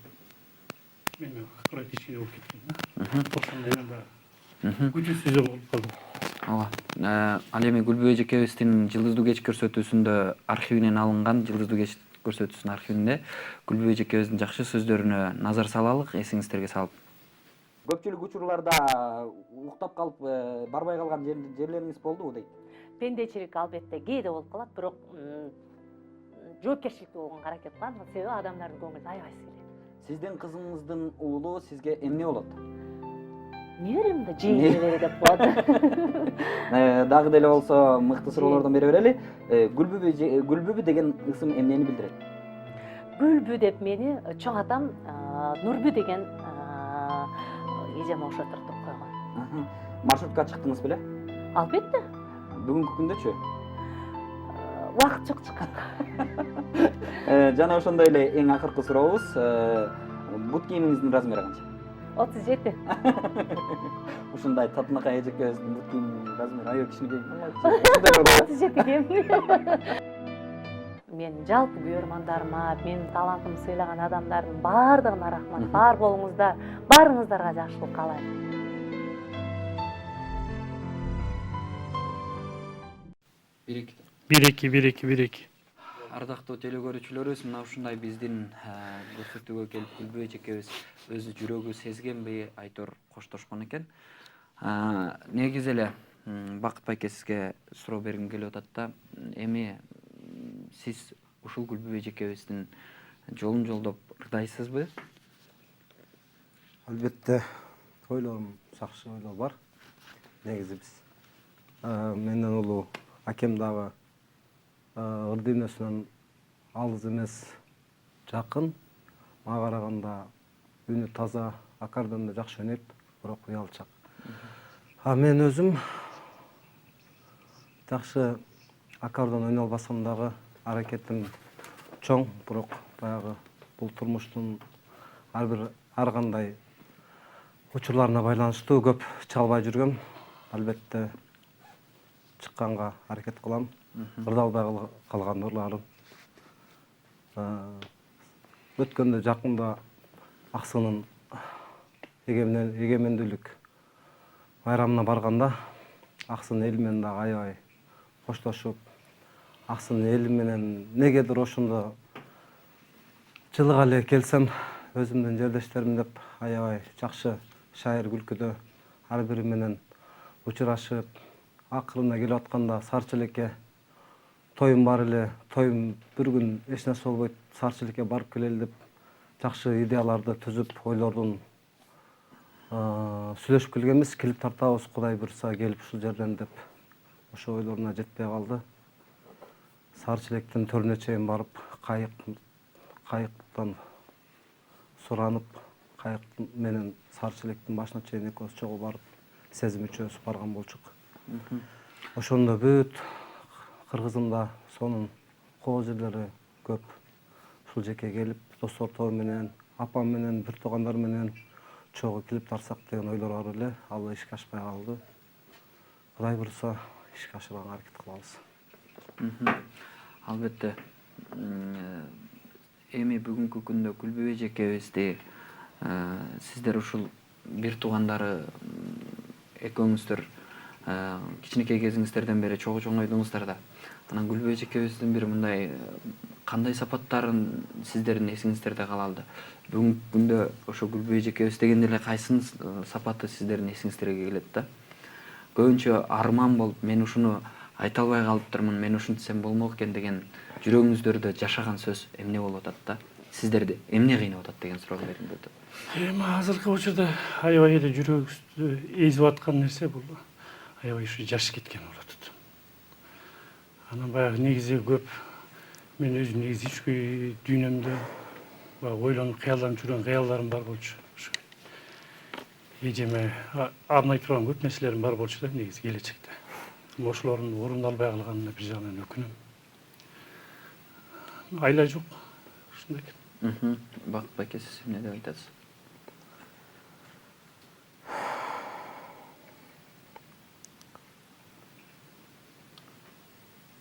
K: Мен акыры кичине болуп кеткен да. Ошондойдон да күчүсүз болуп калдым.
A: Ооба. Ал эми Гүлбү эжекебиздин Жылдыздуу кеч көрсөтүүсүндө архивинен алынган Жылдыздуу кеч көрсөтүүсүнүн архивинде Гүлбү эжекебиздин жакшы сөздөрүнө назар салалык, эсиңиздерге салып. Көпчүлүк учурларда уктап калып барбай калган жерлериңиз болдубу дейт?
F: Пендечилик албетте кээде болуп калат, бирок жоопкерчиликтүү болгонго аракет кылам, себеби адамдардын көңүлүнө аябай сыйлайт.
A: Сиздин кызыңыздын уулу сизге эмне болот?
F: Неберем да жеңилдери деп коет.
A: Дагы деле болсо мыкты суроолордон бере берели. Гүлбү деген ысым эмнени билдирет?
F: Гүлбү деп мени чоң атам Нурбү деген эжем ошотуртуп койгон.
A: Маршрутка чыктыңыз беле?
F: Албетте.
A: Бүгүнкү күндөчү?
F: Убакыт жок чыккан.
A: Жана ошондой эле эң акыркы сурообуз. Бут кийимиңиздин размери канча?
F: 37.
A: ушундай татынакай эжекебиздин муртунун размери аябай кичинекей.
F: Мен жалпы көрөрмандарыма, менин талантымды сыйлаган адамдардын баардыгына рахмат. Бар болуңуздар, барыңыздарга жакшылык каалайм.
K: Бир эки.
A: Ардактуу телекөрүүчүлөрүбүз, мына ушундай биздин көрсөтүүгө келип Гүлбү эжекебиз өзү жүрөгү сезгенбей айтор коштошкон экен. Негизи эле Бакыт байке сизге суроо бергим келип атат да. Эми сиз ушул Гүлбү эжекебиздин жолун жолдоп ырдайсызбы?
L: Албетте ойлорум жакшы ойлор бар. Негизи биз менден улуу акем дагы ыр дүйнөсүнөн алыс эмес, жакын. Мага караганда үнү таза, аккордеондо жакшы ойнойт, бирок уялчак. Мен өзүм жакшы аккордеон ойной албасам дагы аракетим чоң, бирок баягы бул турмуштун ар кандай учурларына байланыштуу көп чалбай жүргөм. Албетте чыкканга аракет кылам. Ырдалбай калган ырларым. Өткөндө жакында Аксынын эгемендүүлүк байрамына барганда Аксын эли менен дагы аябай коштошуп, Аксын эли менен негедир ошондо жылыга эле келсем, өзүмдүн жердештерим деп аябай жакшы шайыр күлкүдө ар бири менен учурашып, акырына келип атканда Сарчы элекке тоюм бар эле, тоюм бир күн эч нерсе болбойт, Сарчы элекке барып келели деп жакшы идеяларды түзүп, ойлордун сүйлөшүп келгенбиз. Клип тартабыз, Кудай буйрса келип ушул жерден деп. Ошо ойлоруна жетпей калды. Сарчы электин төрүнө чейин барып, кайыктан суранып, кайык менен Сарчы электин башына чейин экөөбүз чогуу барып, Сезим үчөөбүз барган болчук. Ошондо бүт Кыргызымда сонун кол жерлери көп. Ушул жеке келип, достор тобу менен, апам менен, бир туугандар менен чогуу клип тартсак деген ойлор бар эле. Ал ишке ашпай калды. Кудай буйрса ишке ашырганга аракет кылабыз.
A: Албетте. Эми бүгүнкү күндө Гүлбү эжекебизди сиздер ушул бир туугандары экөөңүздөр кичинекей кезиңиздерден бери чогуу чоң ойдуңуздар да. Анан Гүлбү эжекебиздин бир мындай кандай сапаттарын сиздердин эсиңиздерде калалды? Бүгүнкү күндө ошо Гүлбү эжекебиз дегенде эле кайсын сапаты сиздердин эсиңиздерге келет да? Көбүнчө арман болуп, мен ушуну айта албай калыптырмын, мен ушинтсем болмок экен деген жүрөгүңүздөрдө жашаган сөз эмне болуп атат да? Сиздерди эмне кыйнап атат деген суроо бергим келип атат.
K: Эми азыркы учурда аябай эле жүрөгүбүздү эзип аткан нерсе бул аябай ушу жаш кеткен болуп атат. Анан баягы негизи көп мен өзүм негизи ички дүйнөмдө ойлонуп кыялданып жүргөн кыялдарым бар болчу. Эжеме арнай турган көп нерселерим бар болчу да негизи келечекте. Ошолордун орундалбай калганына бир жагынан өкүнөм. Айла жок. Ушундай экен.
A: Бакыт байке, сиз эмне деп айтасыз?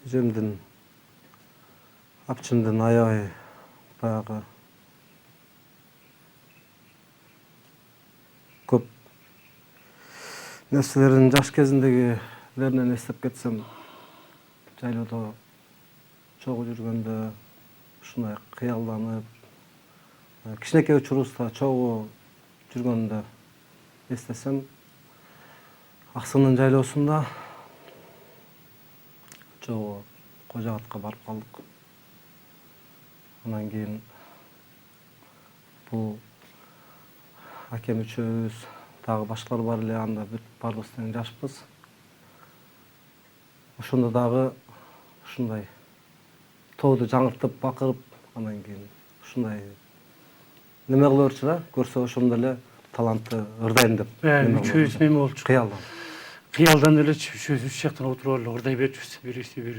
L: Эжемдин апчымдын аябай баягы көп нерселерин жаш кезиндегилеринен эстеп кетсем, жайлоодо чогуу жүргөндө ушундай кыялданып, кичинекей учурубузда чогуу жүргөндө эстесем, Аксынын жайлоосунда чогуу Кожогатка барып калдык. Анан кийин бул акем үчөөбүз, дагы башкалар бар эле, анда бүт баарыбыз тең жашпыз. Ошондо дагы ушундай тоодо жаңыртып, бакырып, анан кийин ушундай неме кыла берчү да, көрсө ошондо эле талантты ырдайм деп.
K: Үчөөбүз неме болчу?
L: Кыялдан
K: эле үчөөбүз үч жактан отуруп эле ырдай берчүбүз, бирибиз жетишип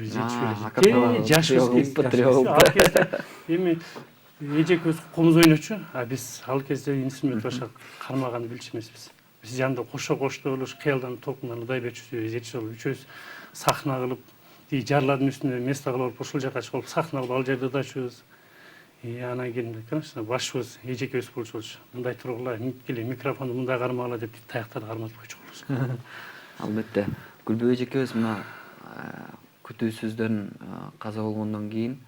K: эле. Жашпыз. Эми эжекебиз комуз ойночу, биз ал кезде инструмент башка кармаганды билчү эмеспиз. биз жанында кошо ушу кыялдан толкундан Удайбек жетишип үчөөбүз сахна кылып жарлардын үстүнө место кылып ушул жака чыгып сахна кылып ал жерде удачыбыз. Анан кийин, конечно, башыбыз эжекебиз болчубуз. Мындай тургула, микрофонду мындай кармагыла деп таяктарды карматып койчу болчубуз.
A: Албетте. Гүлбү эжекебиз мына күтүүсүздөн каза болгондон кийин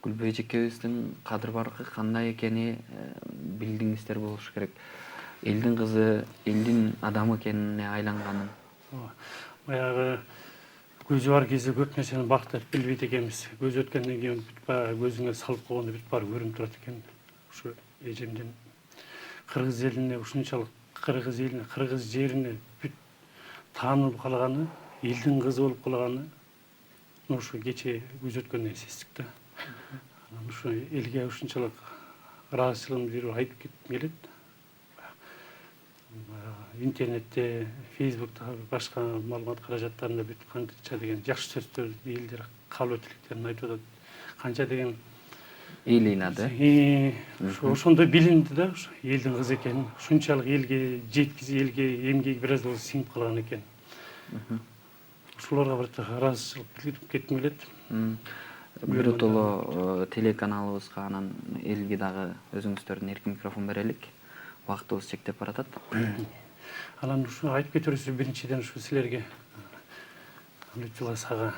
A: Гүлбү эжекебиздин кадыр баркы кандай экени билдиңиздер болуш керек. Элдин кызы, элдин адамы экенине айланганын.
K: Баягы көзү бар кезде көп нерсени бактап билбейт экенбиз. Көз өткөндөн кийин бүт баягы көзүңө салып койгондо бүт баары көрүнүп турат экен. Ушу эжемдин кыргыз элине ушунчалык кыргыз элине, кыргыз жерине бүт таанылып калганы, элдин кызы болуп калганы ушу кече көз өткөндөн сездик да. Анан ушу элге ушунчалык ыраазычылыгымды берип айтып кетким келет. Интернетте, Фейсбукта, башка маалымат каражаттарында бүт канча деген жакшы сөздөр, элдер кабыл этиликтерин айтып атат. Канча деген
A: эл ыйлады.
K: Ошондо билинди да, ушу элдин кызы экени, ушунчалык элге жеткизи, элге эмгеги бир аз болсо сиңип калган экен. Ушуларга бир ыраазычылык билдирип кетким келет.
A: Биротоло телеканалыбызга анан элге дагы өзүңүздөрдүн эркин микрофон берелик. Убактыбыз чектеп баратат.
K: Анан ушу айтып кетерибиз биринчиден ушу силерге Лютфила ага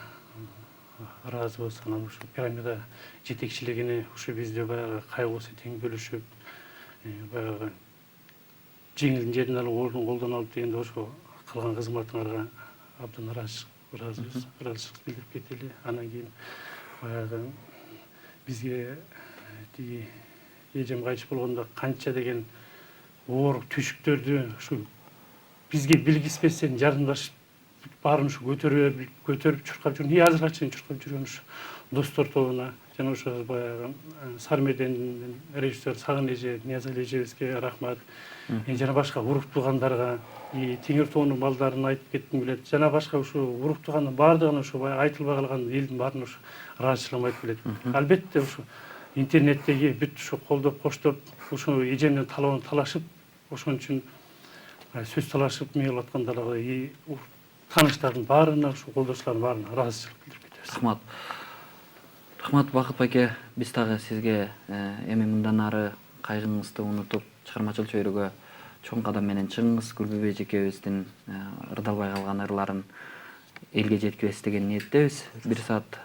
K: ыраазыбыз. Анан ушу пирамида жетекчилигине ушу бизде баягы кайгыбызды тең бөлүшүп, баягы жеңилдин жерин алып, ордун колдон алып дегенде ошо кылган кызматыңарга абдан ыраазыбыз, ыраазычылык билдирип кетели. Анан кийин баягы бизге тиги эжем кайтыш болгондо канча деген оор түшүктөрдү ушу бизге билгизбестен жардамдашып баарын ушу көтөрүп чуркап жүргөн, азыркыга чейин чуркап жүргөн ушу достор тобуна жана ошо баягы Сармедендин режиссер Сагын эже, Ниязали эжебизге рахмат. Жана башка урук туугандарга, Теңир тоонун балдарын айтып кетким келет. Жана башка ушу урук туугандын баардыгына ушу баягы айтылбай калган элдин баарына ушу ыраазычылыгымды айтып келет. Албетте ушу интернеттеги бүт ушу колдоп коштоп, ушу эжемдин талабын талашып, ошон үчүн сөз талашып эмне кылып аткандарды тааныштардын баарына, ушу колдоочулардын баарына ыраазычылык билдирип кетебиз.
A: Рахмат. Рахмат Бакыт байке, биз дагы сизге эми мындан ары кайгыңызды унутуп, чыгармачыл чөйрөгө чоң кадам менен чыгыңыз. Гүлбү эжекебиздин ырдалбай калган ырларын элге жеткиресиз деген ниеттебиз. 1 саат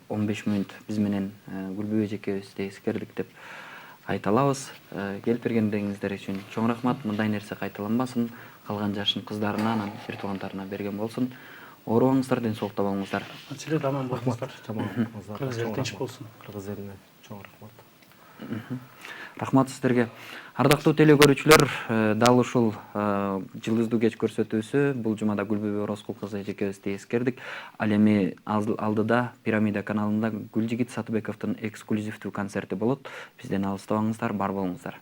A: 15 мүнөт биз менен Гүлбү эжекебизди эскердик деп айта алабыз. Келип бергендигиңиздер үчүн чоң рахмат. Мындай нерсе кайталанбасын. Калган жашын кыздарына, анан бир туугандарына берген болсун. Оорубаңыздар, ден соолукта болуңуздар.
K: Силер да аман болуңуздар.
L: Кыргыз
K: эл тынч болсун.
L: Кыргыз элине чоң рахмат.
A: Рахмат сиздерге. Ардактуу теле көрүүчүлөр, дал ушул жылдыздуу кеч көрсөтүүсү бул жумада Гүлбү Орозкул кызы эжекебизди эскердик. Ал эми алдыда Пирамида каналында Гүлжигит Сатыбековдун эксклюзивдүү концерти болот. Бизден алыстабаңыздар, бар болуңуздар.